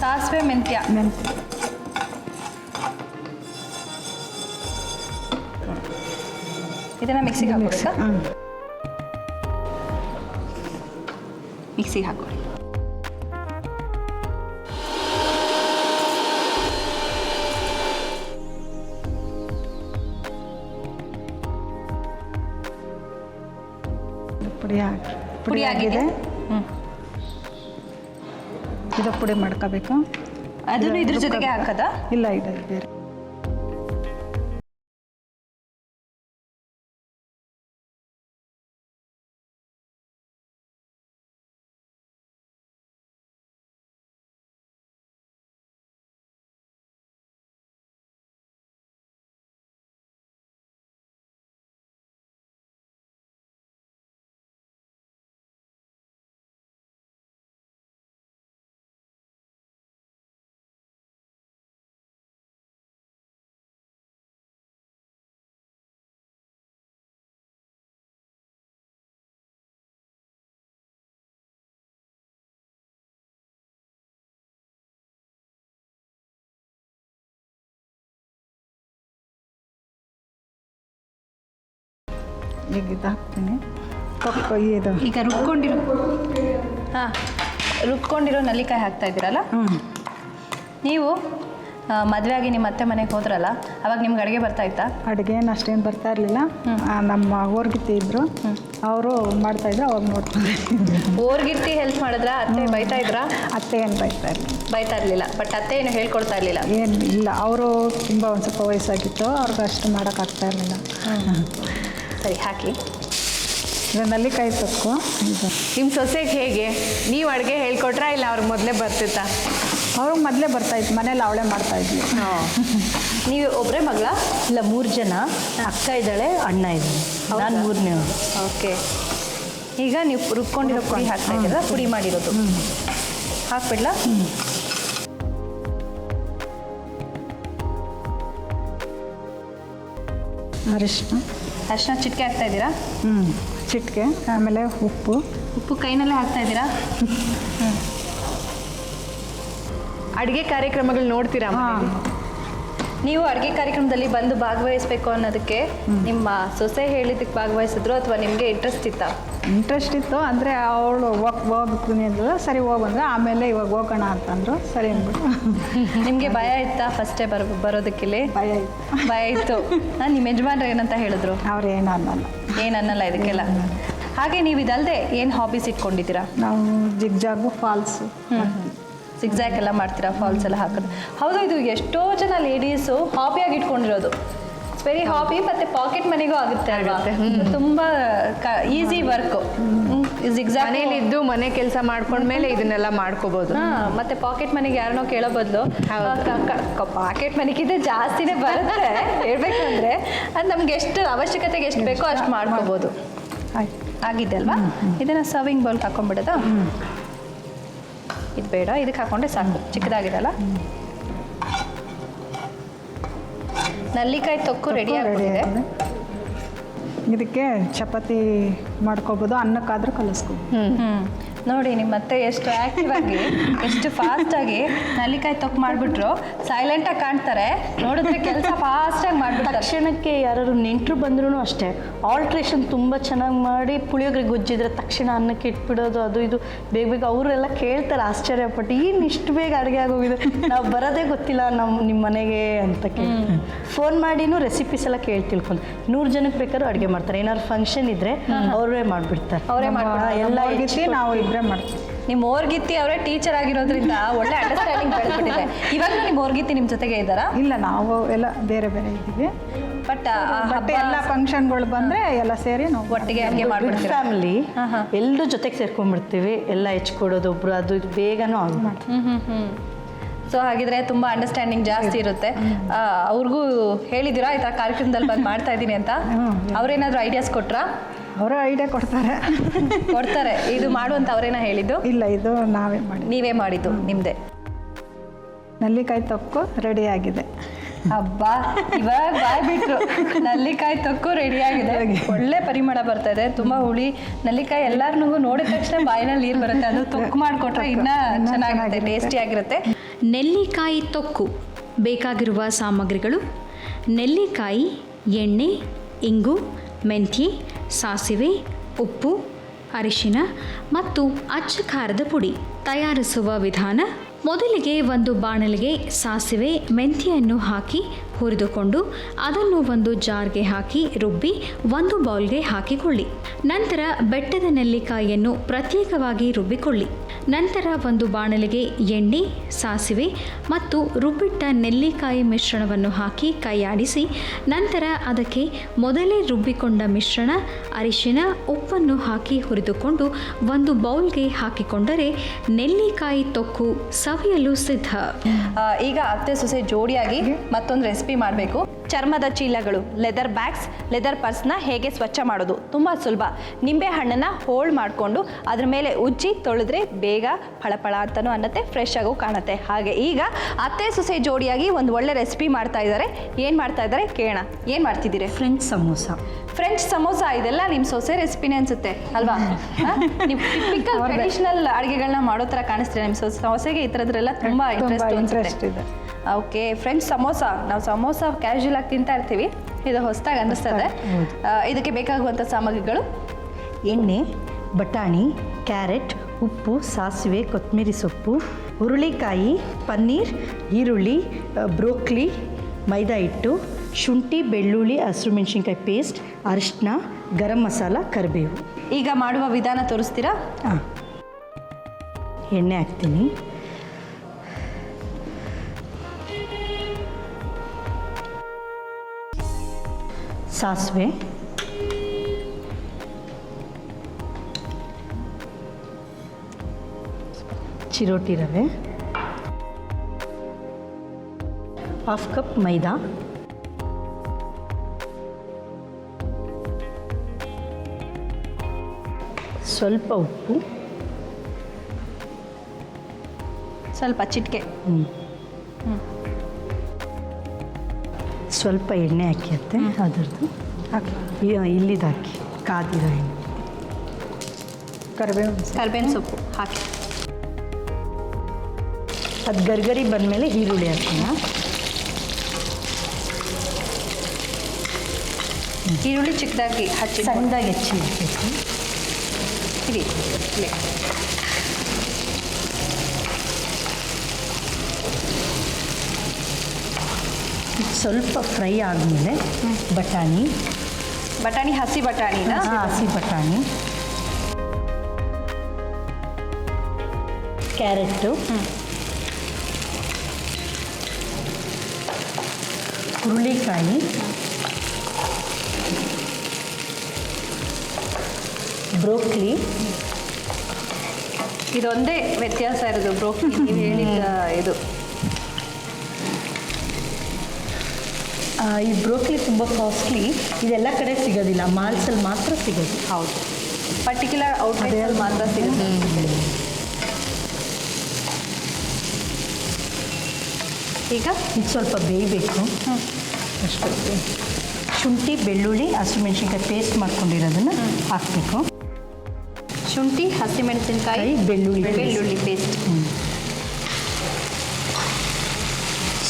ಸಾಸಿವೆ, ಮೆಂತ್ಯ ಇದನ್ನ ಮಿಕ್ಸಿಗೆ ಹಾಕೋಬೇಕಾ? ಮಿಕ್ಸಿಗೆ ಹಾಕೊಳ್ಳಿ. ಪುಡಿ ಆಗಿದೆ. ಇದು ಪುಡಿ ಮಾಡ್ಕೋಬೇಕು. ಅದನ್ನು ಇದ್ರ ಜೊತೆಗೆ ಹಾಕೋದಾ? ಇಲ್ಲ, ಇದು ಬೇರೆ. ಈಗ ಇದು ಹಾಕ್ತೀನಿ. ಇದು ಈಗ ರುಬ್ಕೊಂಡಿರೋ ನಲ್ಲಿಕಾಯಿ ಹಾಕ್ತಾ ಇದ್ದೀರಲ್ಲ. ನೀವು ಮದುವೆ ಆಗಿ ನಿಮ್ಮ ಅತ್ತೆ ಮನೆಗೆ ಹೋದ್ರಲ್ಲ, ಅವಾಗ ನಿಮ್ಗೆ ಅಡುಗೆ ಬರ್ತಾ ಇತ್ತಾ? ಅಡುಗೆ ಏನು ಅಷ್ಟೇನು ಬರ್ತಾ ಇರಲಿಲ್ಲ. ನಮ್ಮ ಓರ್ಗಿತ್ತಿ ಇದ್ದರು, ಅವರು ಮಾಡ್ತಾಯಿದ್ರು, ಅವಾಗ ನೋಡ್ಕೊಂಡಿದ್ದೆ. ಓರ್ಗಿರ್ತಿ ಹೆಲ್ಪ್ ಮಾಡಿದ್ರ? ಅತ್ತೆ ಬೈತಾ ಇದ್ರಾ? ಅತ್ತೆ ಏನು ಬೈತಾ ಇರಲಿಲ್ಲ. ಬಟ್ ಅತ್ತೆ ಏನು ಹೇಳ್ಕೊಡ್ತಾ ಇರಲಿಲ್ಲ? ಏನು ಇಲ್ಲ, ಅವರು ತುಂಬ ಒಂದು ಸ್ವಲ್ಪ ವಯಸ್ಸಾಗಿತ್ತು, ಅವ್ರಿಗೆ ಅಷ್ಟು ಮಾಡೋಕ್ಕಾಗ್ತಾ ಇರಲಿಲ್ಲ. ಸರಿ, ಹಾಕಿ. ಇದು ನಲ್ಲಿಕಾಯಿ ತೊಕ್ಕು. ಇದು ನಿಮ್ಮ ಸೊಸೆಗೆ ಹೇಗೆ ನೀವು ಅಡುಗೆ ಹೇಳ್ಕೊಟ್ರಾ ಇಲ್ಲ ಅವ್ರಿಗೆ ಮೊದಲೇ ಬರ್ತಿತ್ತಾ? ಅವ್ರಿಗೆ ಮೊದಲೇ ಬರ್ತಾಯಿತ್ತು, ಮನೇಲಿ ಅವಳೇ ಮಾಡ್ತಾಯಿದ್ವಿ. ನೀವು ಒಬ್ಬರೇ ಮಗಳ? ಇಲ್ಲ, 3 ಜನ. ಅಕ್ಕ ಇದ್ದಾಳೆ, ಅಣ್ಣ ಇದ್ದಾನೆ, ನಾನು 3ನೇವಳು. ಓಕೆ. ಈಗ ನೀವು ರುಬ್ಕೊಂಡಿರೋ ಪುಡಿ ಹಾಕ್ತಾ ಇದ್ದೀರಾ? ಪುಡಿ ಮಾಡಿರೋದು ಹಾಕ್ಬಿಡ್ಲಾ? ಅರಿಶಿನ ಚಿಟಿಕೆ ಹಾಕ್ತಾ ಇದ್ದೀರಾ? ಚಿಟಿಕೆ, ಆಮೇಲೆ ಉಪ್ಪು. ಉಪ್ಪು ಕೈನಲ್ಲೇ ಹಾಕ್ತಾ ಇದ್ದೀರಾ? ಅಡುಗೆ ಕಾರ್ಯಕ್ರಮಗಳು ನೋಡ್ತೀರಾ ಮನೇಲಿ? ನೀವು ಅಡುಗೆ ಕಾರ್ಯಕ್ರಮದಲ್ಲಿ ಬಂದು ಭಾಗವಹಿಸಬೇಕು ಅನ್ನೋದಕ್ಕೆ ನಿಮ್ಮ ಸೊಸೆ ಹೇಳಿದ್ದಕ್ಕೆ ಭಾಗವಹಿಸಿದ್ರು ಅಥವಾ ನಿಮಗೆ ಇಂಟ್ರೆಸ್ಟ್ ಇತ್ತಾ? ಇಂಟ್ರೆಸ್ಟ್ ಇತ್ತು, ಅಂದರೆ ಅವಳು ಹೋಗ್ತೀನಿ ಅಂದ್ರು, ಸರಿ ಹೋಗಂದ್ರೆ ಆಮೇಲೆ ಇವಾಗ ಹೋಗೋಣ ಅಂತಂದ್ರು, ಸರಿ ಅಂದ್ಬಿಟ್ಟು. ನಿಮಗೆ ಭಯ ಇತ್ತಾ ಫಸ್ಟೇ ಬರೋದಕ್ಕಿಲ್ಲಿ? ಭಯ ಇತ್ತು. ಭಯ ಇತ್ತು. ನಿಮ್ಮ ಯಜಮಾನ್ರು ಏನಂತ ಹೇಳಿದ್ರು? ಅವ್ರು ಏನು ಅನ್ನಲ್ಲ. ಏನನ್ನಲ್ಲ ಇದಕ್ಕೆಲ್ಲ. ಹಾಗೆ ನೀವು ಇದಲ್ಲದೆ ಏನು ಹಾಬೀಸ್ ಇಟ್ಕೊಂಡಿದ್ದೀರಾ? ನಾವು ಜಿಗ್ಜಾಗು, ಫಾಲ್ಸು, ಸಿಗ್ಸಾಕ್ ಎಲ್ಲ ಮಾಡ್ತೀರಾ? ಫಾಲ್ಸ್ ಎಲ್ಲ ಹಾಕೋದು. ಹೌದು, ಇದು ಎಷ್ಟೋ ಜನ ಲೇಡೀಸು ಹಾಬಿಯಾಗಿ ಇಟ್ಕೊಂಡಿರೋದು. ಇಟ್ಸ್ ವೆರಿ ಹಾಬಿ, ಮತ್ತು ಪಾಕೆಟ್ ಮನಿಗೂ ಆಗುತ್ತೆ ಅಲ್ವಾ? ತುಂಬ ಈಸಿ ವರ್ಕು. ಮನೇಲಿದ್ದು ಮನೆ ಕೆಲಸ ಮಾಡ್ಕೊಂಡ್ಮೇಲೆ ಇದನ್ನೆಲ್ಲ ಮಾಡ್ಕೋಬೋದು. ಮತ್ತೆ ಪಾಕೆಟ್ ಮನಿಗೆ ಯಾರನ್ನೋ ಕೇಳೋ ಬದಲು ಪಾಕೆಟ್ ಮನಿಗಿಂತ ಜಾಸ್ತಿನೇ ಬರುತ್ತೆ ಹೇಳ್ಬೇಕು ಅಂದರೆ. ಅದು ನಮ್ಗೆ ಎಷ್ಟು ಅವಶ್ಯಕತೆಗೆ ಎಷ್ಟು ಬೇಕೋ ಅಷ್ಟು ಮಾಡ್ಕೋಬೋದು. ಆಗಿದೆ ಅಲ್ವಾ? ಇದನ್ನು ಸರ್ವಿಂಗ್ ಬೌಲ್ಗೆ ಹಾಕೊಂಡ್ಬಿಡೋದಾ? ಇದು ಬೇಡ, ಇದಕ್ಕೆ ಹಾಕೊಂಡ್ರೆ ಸಾಕು, ಚಿಕ್ಕದಾಗಿದೆಲ್ಲ. ನಲ್ಲಿಕಾಯಿ ತೊಕ್ಕು ರೆಡಿ ಆಗಿದೆ. ಇದಕ್ಕೆ ಚಪಾತಿ ಮಾಡ್ಕೋಬೋದು, ಅನ್ನಕ್ಕಾದ್ರೂ ಕಲಿಸ್ಕೋಬೋದು. ನೋಡಿ ನಿಮ್ಮ ಮತ್ತೆ ಎಷ್ಟು ಆ್ಯಕ್ಟಿವ್ ಆಗಿ, ಎಷ್ಟು ಫಾಸ್ಟಾಗಿ ನಲ್ಲಿಕಾಯಿ ತೊಕ್ಕು ಮಾಡಿಬಿಟ್ರು. ಸೈಲೆಂಟಾಗಿ ಕಾಣ್ತಾರೆ, ನೋಡಿದ್ರೆ ಕೆಲಸ ಫಾಸ್ಟಾಗಿ ಮಾಡಿಬಿಟ್ಟು ತಕ್ಷಣಕ್ಕೆ ಯಾರು ನೆಂಟರು ಬಂದ್ರೂ ಅಷ್ಟೇ ಆಲ್ಟ್ರೇಷನ್ ತುಂಬ ಚೆನ್ನಾಗಿ ಮಾಡಿ ಪುಳಿಯೋಗರೆ ಗೊಜ್ಜಿದ್ರೆ ತಕ್ಷಣ ಅನ್ನಕ್ಕೆ ಇಟ್ಬಿಡೋದು, ಅದು ಇದು ಬೇಗ ಬೇಗ. ಅವರೆಲ್ಲ ಕೇಳ್ತಾರೆ ಆಶ್ಚರ್ಯಪಟ್ಟು, ಏನು ಇಷ್ಟು ಬೇಗ ಅಡುಗೆ ಆಗೋಗಿದೆ, ನಾವು ಬರೋದೇ ಗೊತ್ತಿಲ್ಲ ನಿಮ್ಮ ಮನೆಗೆ ಅಂತ ಕೇಳಿ ಫೋನ್ ಮಾಡಿನೂ ರೆಸಿಪೀಸ್ ಎಲ್ಲ ಕೇಳಿ ತಿಳ್ಕೊಂಡು 100 ಜನಕ್ಕೆ ಬೇಕಾದ್ರೂ ಅಡುಗೆ ಮಾಡ್ತಾರೆ. ಏನಾದ್ರು ಫಂಕ್ಷನ್ ಇದ್ರೆ ಅವರೇ ಮಾಡಿಬಿಡ್ತಾರೆ. ಅವರೇ ಮಾಡ್ಬಿಡ್ತಾರೆ. ಎಲ್ಲ ನಾವು ಇಬ್ಬರೇ ಮಾಡ್ತೀವಿ. ನಿಮ್ಮ ಓರ್ಗಿತ್ತಿ ಅವರೇ ಟೀಚರ್ ಆಗಿರೋದ್ರಿಂದ ಒಳ್ಳೆ ಅಂಡರ್ಸ್ಟ್ಯಾಂಡಿಂಗ್ ಬೆಳೆದ್ಬಿಟ್ಟಿದೆ. ಇವಾಗ ನಿಮ್ಮ ಓರ್ಗಿತ್ತಿ ನಿಮ್ಮ ಜೊತೆಗೆ ಇದ್ದಾರಾ? ಇಲ್ಲ, ನಾವು ಎಲ್ಲ ಬೇರೆ ಬೇರೆ ಇದ್ದೀವಿ. ಬಟ್ ಎಲ್ಲ ಫಂಕ್ಷನ್ಗಳು ಬಂದರೆ ಎಲ್ಲ ಸೇರಿ ನಾವು ಒಟ್ಟಿಗೆ ಅಡುಗೆ ಮಾಡ್ಬಿಡ್ತೀವಿ. ಫ್ಯಾಮಿಲಿ ಎಲ್ಲರೂ ಜೊತೆಗೆ ಸೇರ್ಕೊಂಡ್ಬಿಡ್ತೀವಿ, ಎಲ್ಲ ಹೆಚ್ಕೊಡೋದು ಒಬ್ರು, ಅದು ಇದು ಬೇಗನೂ ಆಗಿ. ಸೊ ಹಾಗಿದ್ರೆ ತುಂಬ ಅಂಡರ್ಸ್ಟ್ಯಾಂಡಿಂಗ್ ಜಾಸ್ತಿ ಇರುತ್ತೆ. ಅವ್ರಿಗೂ ಹೇಳಿದ್ದೀರಾ ಈ ಥರ ಕಾರ್ಯಕ್ರಮದಲ್ಲಿ ಬಂದು ಮಾಡ್ತಾ ಇದ್ದೀನಿ ಅಂತ? ಅವ್ರೇನಾದರೂ ಐಡಿಯಾಸ್ ಕೊಟ್ರಾ? ಅವರು ಐಡಿಯಾ ಕೊಡ್ತಾರೆ. ಇದು ಮಾಡುವಂತ ಅವರೇನ ಹೇಳಿದ್ದು? ಇಲ್ಲ, ಇದು ನೀವೇ ಮಾಡಿದ್ದು ನಿಮ್ಮದೇ. ನಲ್ಲಿಕಾಯಿ ತೊಕ್ಕು ರೆಡಿ ಆಗಿದೆ. ಹಬ್ಬಾ, ಇವಾಗ ಬಾಯ್ ಬಿಟ್ರು. ನಲ್ಲಿಕಾಯಿ ತೊಕ್ಕು ರೆಡಿ ಆಗಿದೆ. ಒಳ್ಳೆ ಪರಿಮಳ ಬರ್ತಾ ಇದೆ, ತುಂಬ ಹುಳಿ ನಲ್ಲಿಕಾಯಿ. ಎಲ್ಲಾರ್ನಿಗೂ ನೋಡಿದ ತಕ್ಷಣ ಬಾಯಿನಲ್ಲಿ ನೀರು ಬರುತ್ತೆ. ಅದು ತೊಕ್ಕು ಮಾಡಿಕೊಟ್ರೆ ಇನ್ನೂ ಚೆನ್ನಾಗಿರುತ್ತೆ, ಟೇಸ್ಟಿಯಾಗಿರುತ್ತೆ. ನೆಲ್ಲಿಕಾಯಿ ತೊಕ್ಕು ಬೇಕಾಗಿರುವ ಸಾಮಗ್ರಿಗಳು: ನೆಲ್ಲಿಕಾಯಿ, ಎಣ್ಣೆ, ಇಂಗು, ಮೆಂತ್ಯೆ, ಸಾಸಿವೆ, ಉಪ್ಪು, ಅರಿಶಿನ ಮತ್ತು ಅಚ್ಚ ಖಾರದ ಪುಡಿ. ತಯಾರಿಸುವ ವಿಧಾನ: ಮೊದಲಿಗೆ ಒಂದು ಬಾಣಲಿಗೆ ಸಾಸಿವೆ, ಮೆಂತ್ಯೆಯನ್ನು ಹಾಕಿ ಹುರಿದುಕೊಂಡು ಅದನ್ನು ಒಂದು ಜಾರ್ಗೆ ಹಾಕಿ ರುಬ್ಬಿ ಒಂದು ಬೌಲ್ಗೆ ಹಾಕಿಕೊಳ್ಳಿ. ನಂತರ ಬೆಟ್ಟದ ನೆಲ್ಲಿಕಾಯಿಯನ್ನು ಪ್ರತ್ಯೇಕವಾಗಿ ರುಬ್ಬಿಕೊಳ್ಳಿ. ನಂತರ ಒಂದು ಬಾಣಲಿಗೆ ಎಣ್ಣೆ, ಸಾಸಿವೆ ಮತ್ತು ರುಬ್ಬಿಟ್ಟ ನೆಲ್ಲಿಕಾಯಿ ಮಿಶ್ರಣವನ್ನು ಹಾಕಿ ಕೈಯಾಡಿಸಿ ನಂತರ ಅದಕ್ಕೆ ಮೊದಲೇ ರುಬ್ಬಿಕೊಂಡ ಮಿಶ್ರಣ, ಅರಿಶಿನ, ಉಪ್ಪನ್ನು ಹಾಕಿ ಹುರಿದುಕೊಂಡು ಒಂದು ಬೌಲ್ಗೆ ಹಾಕಿಕೊಂಡರೆ ನೆಲ್ಲಿಕಾಯಿ ತೊಕ್ಕು ಸವಿಯಲು ಸಿದ್ಧ. ಈಗ ಅತ್ತೆ ಸೊಸೆ ಜೋಡಿಯಾಗಿ ಮತ್ತೊಂದು ರೆಸಿಪಿ ಮಾಡಬೇಕು. ಚರ್ಮದ ಚೀಲಗಳು, ಲೆದರ್ ಬ್ಯಾಗ್ಸ್, ಲೆದರ್ ಪರ್ಸ್ನ ಹೇಗೆ ಸ್ವಚ್ಛ ಮಾಡೋದು ತುಂಬ ಸುಲಭ. ನಿಂಬೆ ಹಣ್ಣನ್ನು ಹೋಲ್ಡ್ ಮಾಡಿಕೊಂಡು ಅದ್ರ ಮೇಲೆ ಉಜ್ಜಿ ತೊಳೆದ್ರೆ ಬೇಗ ಫಳಫಳ ಅಂತನೂ ಅನ್ನತ್ತೆ, ಫ್ರೆಶ್ ಆಗೋ ಕಾಣುತ್ತೆ. ಹಾಗೆ ಈಗ ಅತ್ತೆ ಸೊಸೆ ಜೋಡಿಯಾಗಿ ಒಂದು ಒಳ್ಳೆ ರೆಸಿಪಿ ಮಾಡ್ತಾ ಇದ್ದಾರೆ. ಏನು ಮಾಡ್ತಾ ಇದ್ದಾರೆ ಕೇಳೋಣ. ಏನು ಮಾಡ್ತಿದ್ದೀರಿ? ಫ್ರೆಂಚ್ ಸಮೋಸ. ಫ್ರೆಂಚ್ ಸಮೋಸ, ಇದೆಲ್ಲ ನಿಮ್ಮ ಸೊಸೆ ರೆಸಿಪಿನೇ ಅನ್ಸುತ್ತೆ ಅಲ್ವಾ? ನೀವು ಟಿಪಿಕಲ್ ಟ್ರೆಡಿಷನಲ್ ಅಡುಗೆಗಳನ್ನ ಮಾಡೋ ಥರ ಕಾಣಿಸ್ತೀರ. ನಿಮ್ಮ ಸೊಸೆಗೆ ಈ ಥರದ್ರೆಲ್ಲ ತುಂಬ ಇಂಟ್ರೆಸ್ಟ್ ಇದೆ. Okay, French samosa. ನಾವು ಸಮೋಸ ಕ್ಯಾಶುಯಲ್ ಆಗಿ ತಿಂತಾ ಇರ್ತೀವಿ, ಇದು ಹೊಸದಾಗಿ ಅನ್ನಿಸ್ತದೆ. ಇದಕ್ಕೆ ಬೇಕಾಗುವಂಥ ಸಾಮಗ್ರಿಗಳು: ಎಣ್ಣೆ, ಬಟಾಣಿ, ಕ್ಯಾರೆಟ್, ಉಪ್ಪು, ಸಾಸಿವೆ, ಕೊತ್ತಂಬರಿ ಸೊಪ್ಪು, ಹುರುಳಿಕಾಯಿ, ಪನ್ನೀರ್, ಈರುಳ್ಳಿ, ಬ್ರೋಕ್ಲಿ, ಮೈದಾ ಹಿಟ್ಟು, ಶುಂಠಿ, ಬೆಳ್ಳುಳ್ಳಿ, ಹಸಿರುಮೆಣಸಿನ್ಕಾಯಿ ಪೇಸ್ಟ್, ಅರಿಶಿನ, ಗರಂ ಮಸಾಲ, ಕರಿಬೇವು. ಈಗ ಮಾಡುವ ವಿಧಾನ ತೋರಿಸ್ತೀರಾ? ಹಾಂ, ಎಣ್ಣೆ ಹಾಕ್ತೀನಿ. ಸಾಸಿವೆ, ಚಿರೋಟಿ ರವೆ, 1/2 ಕಪ್ ಮೈದಾ, ಸ್ವಲ್ಪ ಉಪ್ಪು, ಸ್ವಲ್ಪ ಚಿಟಿಕೆ, ಸ್ವಲ್ಪ ಎಣ್ಣೆ ಹಾಕಿ ಅತ್ತೆ, ಅದರದ್ದು ಹಾಕಿ, ಇಲ್ಲಿದ್ದು ಹಾಕಿ, ಕಾದಿರೋ ಎಣ್ಣೆ. ಕರ್ಬೇವಿನ ಸೊಪ್ಪು ಹಾಕಿ. ಅದು ಗರ್ಗರಿ ಬಂದಮೇಲೆ ಈರುಳ್ಳಿ ಹಾಕೋಣ. ಈರುಳ್ಳಿ ಚಿಕ್ಕದಾಗಿ ಹಚ್ಚಿ ಸಣ್ಣದಾಗಿ ಹೆಚ್ಚಿ ಇಡಬೇಕು. ಇಡಿ ಇಲ್ಲೇ. ಸ್ವಲ್ಪ ಫ್ರೈ ಆದಮೇಲೆ ಬಟಾಣಿ ಹಸಿ ಬಟಾಣಿನ ಹಸಿ ಬಟಾಣಿ, ಕ್ಯಾರೆಟು, ಹುರುಳಿಕಾಯಿ, ಬ್ರೋಕ್ಲಿ. ಇದೊಂದೇ ವ್ಯತ್ಯಾಸ ಇರೋದು ಬ್ರೋಕ್ಲಿ ನೀವು ಹೇಳಿದ ಇದು. ಈ ಬ್ರೋಕ್ಲಿ ತುಂಬ ಕಾಸ್ಟ್ಲಿ, ಇದೆಲ್ಲ ಕಡೆ ಸಿಗೋದಿಲ್ಲ, ಮಾಲ್ಸಲ್ಲಿ ಮಾತ್ರ ಸಿಗೋದು. ಹೌದು, ಪರ್ಟಿಕ್ಯುಲರ್ ಔಟ್ಲೆಟ್ಸಲ್ಲಿ ಮಾತ್ರ ಸಿಗುತ್ತೆ. ಈಗ ಇದು ಸ್ವಲ್ಪ ಬೇಯಬೇಕು. ಅಷ್ಟು ಶುಂಠಿ, ಬೆಳ್ಳುಳ್ಳಿ, ಹಸಿಮೆಣಸಿನ್ಕಾಯಿ ಪೇಸ್ಟ್ ಮಾಡ್ಕೊಂಡಿರೋದನ್ನು ಹಾಕಬೇಕು. ಶುಂಠಿ, ಹಸಿಮೆಣಸಿನಕಾಯಿ, ಬೆಳ್ಳುಳ್ಳಿ ಪೇಸ್ಟ್.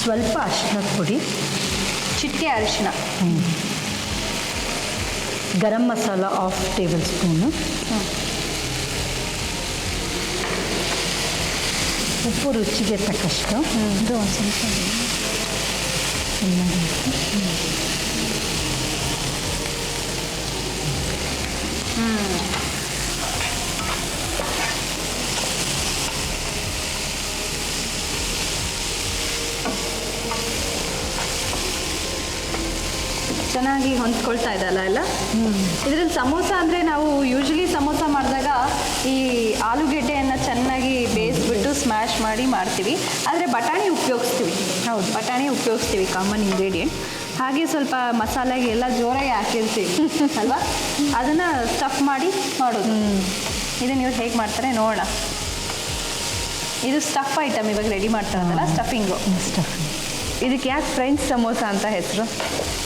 ಸ್ವಲ್ಪ ಅರಿಶಿಣದ ಪುಡಿ, ಚಿಟಿಕೆ ಅರಿಶಿನ, ಗರಂ ಮಸಾಲ 1/2 ಟೇಬಲ್ ಸ್ಪೂನು, ಉಪ್ಪು ರುಚಿಗೆ ತಕ್ಕಷ್ಟು. ಇದು ಒಂದು ಸ್ವಲ್ಪ ಚೆನ್ನಾಗಿ ಹೊಂದ್ಕೊಳ್ತಾ ಇದೆಯಲ್ಲ ಎಲ್ಲ. ಇದರಲ್ಲಿ ಸಮೋಸ ಅಂದರೆ ನಾವು ಯೂಶ್ವಲಿ ಸಮೋಸ ಮಾಡಿದಾಗ ಈ ಆಲೂಗೆಡ್ಡೆಯನ್ನು ಚೆನ್ನಾಗಿ ಬೇಯಿಸ್ಬಿಟ್ಟು ಸ್ಮ್ಯಾಶ್ ಮಾಡಿ ಮಾಡ್ತೀವಿ. ಆದರೆ ಬಟಾಣಿ ಉಪಯೋಗಿಸ್ತೀವಿ. ಹೌದು, ಬಟಾಣಿ ಉಪಯೋಗಿಸ್ತೀವಿ, ಕಾಮನ್ ಇಂಗ್ರೀಡಿಯೆಂಟ್. ಹಾಗೆ ಸ್ವಲ್ಪ ಮಸಾಲೆಗೆ ಎಲ್ಲ ಜೋರಾಗಿ ಹಾಕಿರ್ತೀವಿ ಅಲ್ವಾ, ಅದನ್ನು ಸ್ಟಫ್ ಮಾಡಿ ಮಾಡೋದು. ಇದನ್ನು ಇವ್ರು ಹೇಗೆ ಮಾಡ್ತಾರೆ ನೋಡೋಣ. ಇದು ಸ್ಟಫ್ ಐಟಮ್ ಇವಾಗ ರೆಡಿ ಮಾಡ್ತಾರಲ್ಲ, ಸ್ಟಫಿಂಗು. ಇದಕ್ಕೆ ಯಾಕೆ ಫ್ರೆಂಚ್ ಸಮೋಸ ಅಂತ ಹೆಸರು?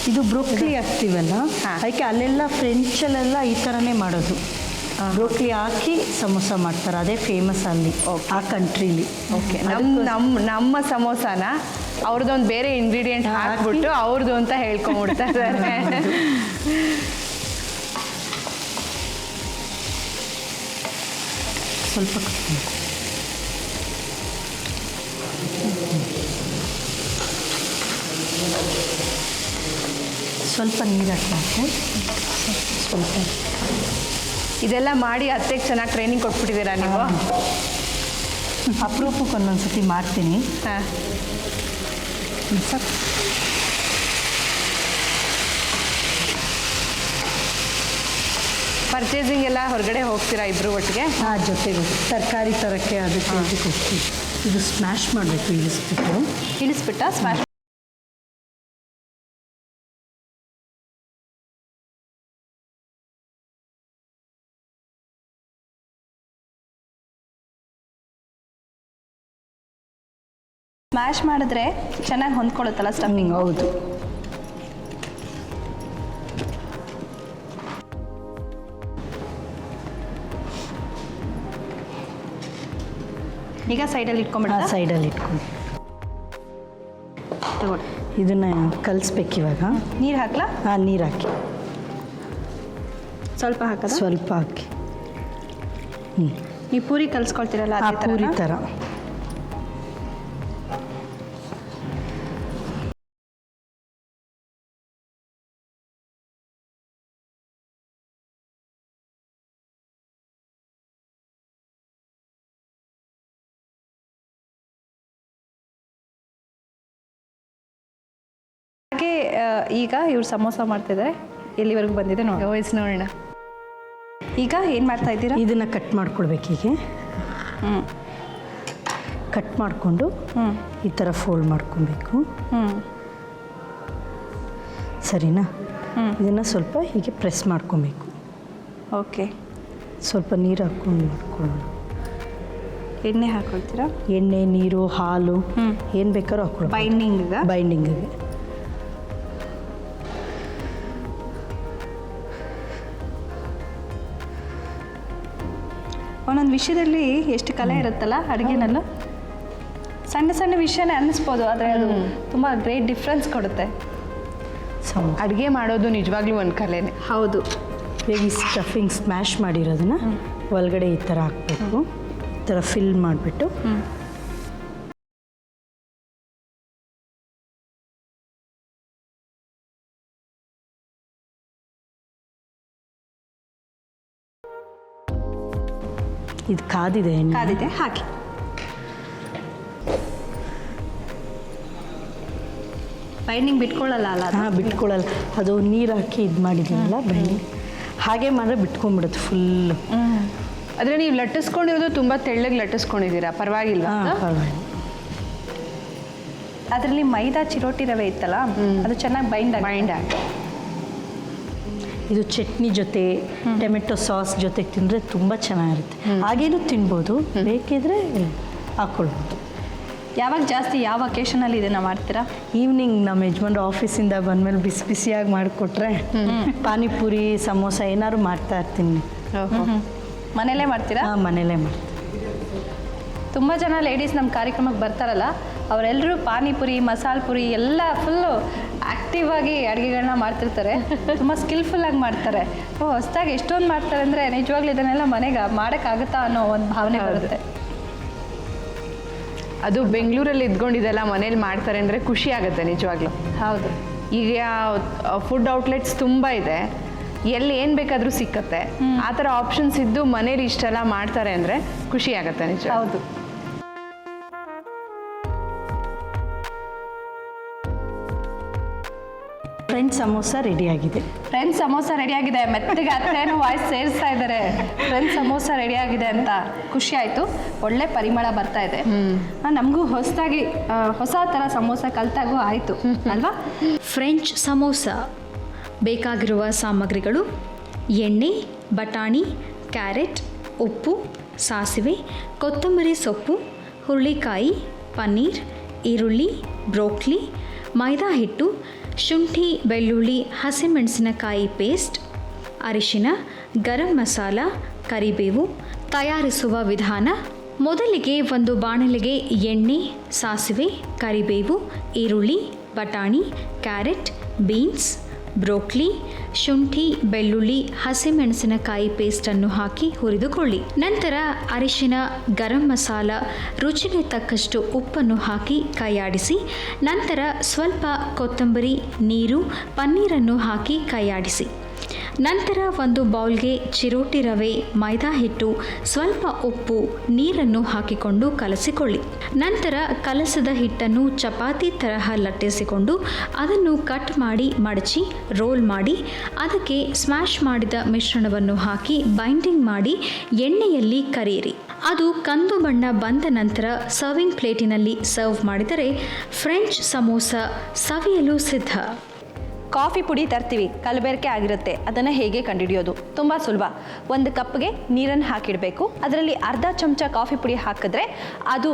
ಇದು ಬ್ರೋಕ್ಲಿ ಹಾಕ್ತೀವಲ್ಲ, ಅದಕ್ಕೆ ಅಲ್ಲೆಲ್ಲ ಫ್ರೆಂಚಲ್ಲೆಲ್ಲ ಈ ಥರನೇ ಮಾಡೋದು. ಬ್ರೋಕ್ಲಿ ಹಾಕಿ ಸಮೋಸ ಮಾಡ್ತಾರೆ, ಅದೇ ಫೇಮಸ್ ಅಲ್ಲಿ ಆ ಕಂಟ್ರೀಲಿ. ಓಕೆ, ನಮ್ಮ ಸಮೋಸಾನ ಅವ್ರದ್ದೊಂದು ಬೇರೆ ಇಂಗ್ರೀಡಿಯೆಂಟ್ ಹಾಕ್ಬಿಟ್ಟು ಅವ್ರದ್ದು ಅಂತ ಹೇಳ್ಕೊಂಡ್ಬಿಡ್ತಾ ಇದ್ದಾರೆ. ಸ್ವಲ್ಪ ಸ್ವಲ್ಪ ನೀರು ಹಾಕಬೇಕು. ಸ್ವಲ್ಪ ಇದೆಲ್ಲ ಮಾಡಿ ಅತ್ತೆಗೆ ಚೆನ್ನಾಗಿ ಟ್ರೈನಿಂಗ್ ಕೊಟ್ಬಿಟ್ಟಿದ್ದೀರಾ ನೀವು? ಅಪರೂಪಕ್ಕೆ ಒಂದೊಂದ್ಸತಿ ಮಾಡ್ತೀನಿ. ಹಾಂ, ಪರ್ಚೇಸಿಂಗ್ ಎಲ್ಲ ಹೊರಗಡೆ ಹೋಗ್ತೀರಾ ಇಬ್ಬರು ಒಟ್ಟಿಗೆ? ಜೊತೆಗೆ ತರಕಾರಿ ತರಕ್ಕೆ ಅದಕ್ಕೆ ಇದಕ್ಕೆ ಹೋಗ್ತೀವಿ. ಇದು ಸ್ಮ್ಯಾಶ್ ಮಾಡಬೇಕು, ಇಳಿಸ್ಬಿಟ್ಟ ಸ್ಮ್ಯಾಶ್. ಸ್ಮ್ಯಾಶ್ ಮಾಡಿದ್ರೆ ಚೆನ್ನಾಗಿ ಹೊಂದ್ಕೊಳ್ಳುತ್ತಲ್ಲ ಸ್ಟಫಿಂಗ್. ಹೌದು. ಈಗ ಸೈಡಲ್ಲಿ ಇಟ್ಕೊಂಡ್ಬಿಡ. ಸೈಡಲ್ಲಿ ಇಟ್ಕೊಂಡು ತಗೊಳ್ಳಿ. ಇದನ್ನು ಕಲಿಸ್ಬೇಕು ಇವಾಗ. ನೀರು ಹಾಕ್ಲಾ? ನೀರು ಹಾಕಿ, ಸ್ವಲ್ಪ ಹಾಕೋದು. ಸ್ವಲ್ಪ ಹಾಕಿ. ನೀವು ಪೂರಿ ಕಲಿಸ್ಕೊಳ್ತೀರಲ್ಲ ಅದೇ ಪೂರಿ ಥರ. ಹಾಗೆ ಈಗ ಇವ್ರು ಸಮೋಸ ಮಾಡ್ತಿದ್ದಾರೆ. ಎಲ್ಲಿವರೆಗೂ ಬಂದಿದೆ ನೋಡಿ, ವಯಸ್ಸು ನೋಡೋಣ. ಈಗ ಏನು ಮಾಡ್ತಾ ಇದ್ದೀರಾ? ಇದನ್ನು ಕಟ್ ಮಾಡ್ಕೊಳ್ಬೇಕು. ಹೀಗೆ ಕಟ್ ಮಾಡಿಕೊಂಡು ಈ ಥರ ಫೋಲ್ಡ್ ಮಾಡ್ಕೊಬೇಕು. ಸರಿನಾ? ಇದನ್ನು ಸ್ವಲ್ಪ ಹೀಗೆ ಪ್ರೆಸ್ ಮಾಡ್ಕೊಬೇಕು. ಓಕೆ, ಸ್ವಲ್ಪ ನೀರು ಹಾಕ್ಕೊಂಡು ಮಾಡ್ಕೊಳ್ಳೋಣ. ಎಣ್ಣೆ ಹಾಕೊಳ್ತೀರಾ? ಎಣ್ಣೆ, ನೀರು, ಹಾಲು ಏನು ಬೇಕಾದ್ರೂ ಹಾಕ್ಕೊಳ್ಳಿ. ಬೈಂಡಿಂಗಿಗೆ ಒಂದೊಂದು ವಿಷಯದಲ್ಲಿ ಎಷ್ಟು ಕಲೆ ಇರುತ್ತಲ್ಲ ಅಡುಗೆನಲ್ಲೂ. ಸಣ್ಣ ಸಣ್ಣ ವಿಷಯನೇ ಅನ್ನಿಸ್ಬೋದು, ಆದರೆ ಅದು ತುಂಬ ಗ್ರೇಟ್ ಡಿಫ್ರೆನ್ಸ್ ಕೊಡುತ್ತೆ. ಅಡುಗೆ ಮಾಡೋದು ನಿಜವಾಗ್ಲೂ ಒಂದು ಕಲೆನೇ. ಹೌದು. ಬೇಗ ಈ ಸ್ಟಫಿಂಗ್ ಸ್ಮ್ಯಾಶ್ ಮಾಡಿರೋದನ್ನ ಒಳಗಡೆ ಈ ಥರ ಹಾಕಬೇಕು. ಈ ಥರ ಫಿಲ್ ಮಾಡಿಬಿಟ್ಟು ಇದು ಕಾದಿದೆ ಎಣ್ಣೆ. ಕಾದಿದೆ, ಹಾಕಿ. ಬೈಂಡಿಂಗ್ ಬಿಟ್ಕೊಳ್ಳಲ್ಲ ಅಲ್ಲ ಅದು? ಹಾಂ, ಬಿಟ್ಕೊಳ್ಳಲ್ಲ. ಅದು ನೀರು ಹಾಕಿ ಇದು ಮಾಡಿದ್ದೀನಲ್ಲ ಬೈಂಡಿಂಗ್, ಹಾಗೆ ಮಾಡಿದ್ರೆ ಬಿಟ್ಕೊಂಡ್ಬಿಡುತ್ತೆ ಫುಲ್ಲು. ಆದರೆ ನೀವು ಲಟ್ಟಿಸ್ಕೊಂಡಿರೋದು ತುಂಬ ತೆಳ್ಳಗೆ ಲಟ್ಟಿಸ್ಕೊಂಡಿದ್ದೀರಾ, ಪರವಾಗಿಲ್ಲ. ಹಾಂ, ಪರವಾಗಿಲ್ಲ. ಅದರಲ್ಲಿ ಮೈದಾ ಚಿರೋಟಿ ರವೆ ಇತ್ತಲ್ಲ, ಅದು ಚೆನ್ನಾಗಿ ಬೈಂಡ್ ಆಗಿ. ಇದು ಚಟ್ನಿ ಜೊತೆ ಟೊಮೆಟೊ ಸಾಸ್ ಜೊತೆಗೆ ತಿಂದರೆ ತುಂಬ ಚೆನ್ನಾಗಿರುತ್ತೆ. ಹಾಗೇನು ತಿನ್ಬೋದು, ಬೇಕಿದ್ರೆ ಹಾಕ್ಕೊಳ್ಬೋದು. ಯಾವಾಗ ಜಾಸ್ತಿ ಯಾವ ಅಕೇಶನಲ್ಲಿ ಇದನ್ನು ಮಾಡ್ತೀರಾ? ಈವ್ನಿಂಗ್ ನಮ್ಮ ಯಜಮಾನ್ರು ಆಫೀಸಿಂದ ಬಂದಮೇಲೆ ಬಿಸಿ ಬಿಸಿಯಾಗಿ ಮಾಡಿಕೊಟ್ರೆ ಪಾನಿಪುರಿ ಸಮೋಸ ಏನಾದ್ರು ಮಾಡ್ತಾ ಇರ್ತೀನಿ. ಮನೇಲೇ ಮಾಡ್ತೀರಾ? ಹಾಂ, ಮನೇಲೇ ಮಾಡ್ತೀನಿ. ತುಂಬ ಜನ ಲೇಡೀಸ್ ನಮ್ಮ ಕಾರ್ಯಕ್ರಮಕ್ಕೆ ಬರ್ತಾರಲ್ಲ, ಅವರೆಲ್ಲರೂ ಪಾನಿಪುರಿ, ಮಸಾಲೆ ಪುರಿ ಎಲ್ಲ ಫುಲ್ಲು ಆ್ಯಕ್ಟಿವ್ ಆಗಿ ಅಡುಗೆಗಳನ್ನ ಮಾಡ್ತಿರ್ತಾರೆ. ತುಂಬ ಸ್ಕಿಲ್ಫುಲ್ಲಾಗಿ ಮಾಡ್ತಾರೆ. ಹೊಸದಾಗಿ ಎಷ್ಟೊಂದು ಮಾಡ್ತಾರೆ ಅಂದರೆ ನಿಜವಾಗ್ಲೂ ಇದನ್ನೆಲ್ಲ ಮನೆಗೆ ಮಾಡೋಕ್ಕಾಗುತ್ತಾ ಅನ್ನೋ ಒಂದು ಭಾವನೆ ಬರುತ್ತೆ. ಅದು ಬೆಂಗಳೂರಲ್ಲಿ ಇದ್ಕೊಂಡಿದ್ದೆಲ್ಲ ಮನೇಲಿ ಮಾಡ್ತಾರೆ ಅಂದರೆ ಖುಷಿ ಆಗುತ್ತೆ ನಿಜವಾಗ್ಲೂ. ಹೌದು. ಈಗ ಫುಡ್ ಔಟ್ಲೆಟ್ಸ್ ತುಂಬ ಇದೆ, ಎಲ್ಲಿ ಏನು ಬೇಕಾದರೂ ಸಿಕ್ಕತ್ತೆ. ಆ ಥರ ಆಪ್ಷನ್ಸ್ ಇದ್ದು ಮನೇಲಿ ಇಷ್ಟೆಲ್ಲ ಮಾಡ್ತಾರೆ ಅಂದರೆ ಖುಷಿ ಆಗುತ್ತೆ ನಿಜ. ಹೌದು. ಫ್ರೆಂಚ್ ಸಮೋಸ ರೆಡಿಯಾಗಿದೆ. ಫ್ರೆಂಚ್ ಸಮೋಸ ರೆಡಿಯಾಗಿದೆ. ಮೆತ್ತಗೆ ಅತ್ತೆನೂ ವಾಯ್ಸ್ ಸೇರಿಸ್ತಾ ಇದ್ದಾರೆ, ಫ್ರೆಂಚ್ ಸಮೋಸ ರೆಡಿಯಾಗಿದೆ ಅಂತ. ಖುಷಿ ಆಯಿತು. ಒಳ್ಳೆ ಪರಿಮಳ ಬರ್ತಾ ಇದೆ. ನಮಗೂ ಹೊಸದಾಗಿ ಹೊಸ ಥರ ಸಮೋಸ ಕಲ್ತಾಗೂ ಆಯಿತು ಅಲ್ವಾ? ಫ್ರೆಂಚ್ ಸಮೋಸ ಬೇಕಾಗಿರುವ ಸಾಮಗ್ರಿಗಳು: ಎಣ್ಣೆ, ಬಟಾಣಿ, ಕ್ಯಾರೆಟ್, ಉಪ್ಪು, ಸಾಸಿವೆ, ಕೊತ್ತಂಬರಿ ಸೊಪ್ಪು, ಹುರುಳಿಕಾಯಿ, ಪನ್ನೀರ್, ಈರುಳ್ಳಿ, ಬ್ರೋಕ್ಲಿ, ಮೈದಾ ಹಿಟ್ಟು, ಶುಂಠಿ, ಬೆಳ್ಳುಳ್ಳಿ, ಹಸಿಮೆಣಸಿನಕಾಯಿ ಪೇಸ್ಟ್, ಅರಿಶಿನ, ಗರಂ ಮಸಾಲ, ಕರಿಬೇವು. ತಯಾರಿಸುವ ವಿಧಾನ: ಮೊದಲಿಗೆ ಒಂದು ಬಾಣಲೆಗೆ ಎಣ್ಣೆ, ಸಾಸಿವೆ, ಕರಿಬೇವು, ಈರುಳ್ಳಿ, ಬಟಾಣಿ, ಕ್ಯಾರೆಟ್, ಬೀನ್ಸ್, ಬ್ರೋಕ್ಲಿ, ಶುಂಠಿ, ಬೆಳ್ಳುಳ್ಳಿ, ಹಸಿಮೆಣಸಿನಕಾಯಿ ಪೇಸ್ಟನ್ನು ಹಾಕಿ ಹುರಿದುಕೊಳ್ಳಿ. ನಂತರ ಅರಿಶಿನ, ಗರಂ ಮಸಾಲ, ರುಚಿಗೆ ತಕ್ಕಷ್ಟು ಉಪ್ಪನ್ನು ಹಾಕಿ ಕೈಯಾಡಿಸಿ. ನಂತರ ಸ್ವಲ್ಪ ಕೊತ್ತಂಬರಿ, ನೀರು, ಪನ್ನೀರನ್ನು ಹಾಕಿ ಕೈಯಾಡಿಸಿ. ನಂತರ ಒಂದು ಬೌಲ್ಗೆ ಚಿರೋಟಿ ರವೆ, ಮೈದಾ ಹಿಟ್ಟು, ಸ್ವಲ್ಪ ಉಪ್ಪು, ನೀರನ್ನು ಹಾಕಿಕೊಂಡು ಕಲಸಿಕೊಳ್ಳಿ. ನಂತರ ಕಲಸಿದ ಹಿಟ್ಟನ್ನು ಚಪಾತಿ ತರಹ ಲಟ್ಟಿಸಿಕೊಂಡು ಅದನ್ನು ಕಟ್ ಮಾಡಿ ಮಡಚಿ ರೋಲ್ ಮಾಡಿ ಅದಕ್ಕೆ ಸ್ಮ್ಯಾಶ್ ಮಾಡಿದ ಮಿಶ್ರಣವನ್ನು ಹಾಕಿ ಬೈಂಡಿಂಗ್ ಮಾಡಿ ಎಣ್ಣೆಯಲ್ಲಿ ಕರಿಯಿರಿ. ಅದು ಕಂದು ಬಣ್ಣ ಬಂದ ನಂತರ ಸರ್ವಿಂಗ್ ಪ್ಲೇಟಿನಲ್ಲಿ ಸರ್ವ್ ಮಾಡಿದರೆ ಫ್ರೆಂಚ್ ಸಮೋಸ ಸವಿಯಲು ಸಿದ್ಧ. ಕಾಫಿ ಪುಡಿ ತರ್ತೀವಿ, ಕಲಬೆರಕೆ ಆಗಿರುತ್ತೆ. ಅದನ್ನು ಹೇಗೆ ಕಂಡುಹಿಡಿಯೋದು? ತುಂಬ ಸುಲಭ. ಒಂದು ಕಪ್ಗೆ ನೀರನ್ನು ಹಾಕಿಡಬೇಕು. ಅದರಲ್ಲಿ ಅರ್ಧ ಚಮಚ ಕಾಫಿ ಪುಡಿ ಹಾಕಿದ್ರೆ ಅದು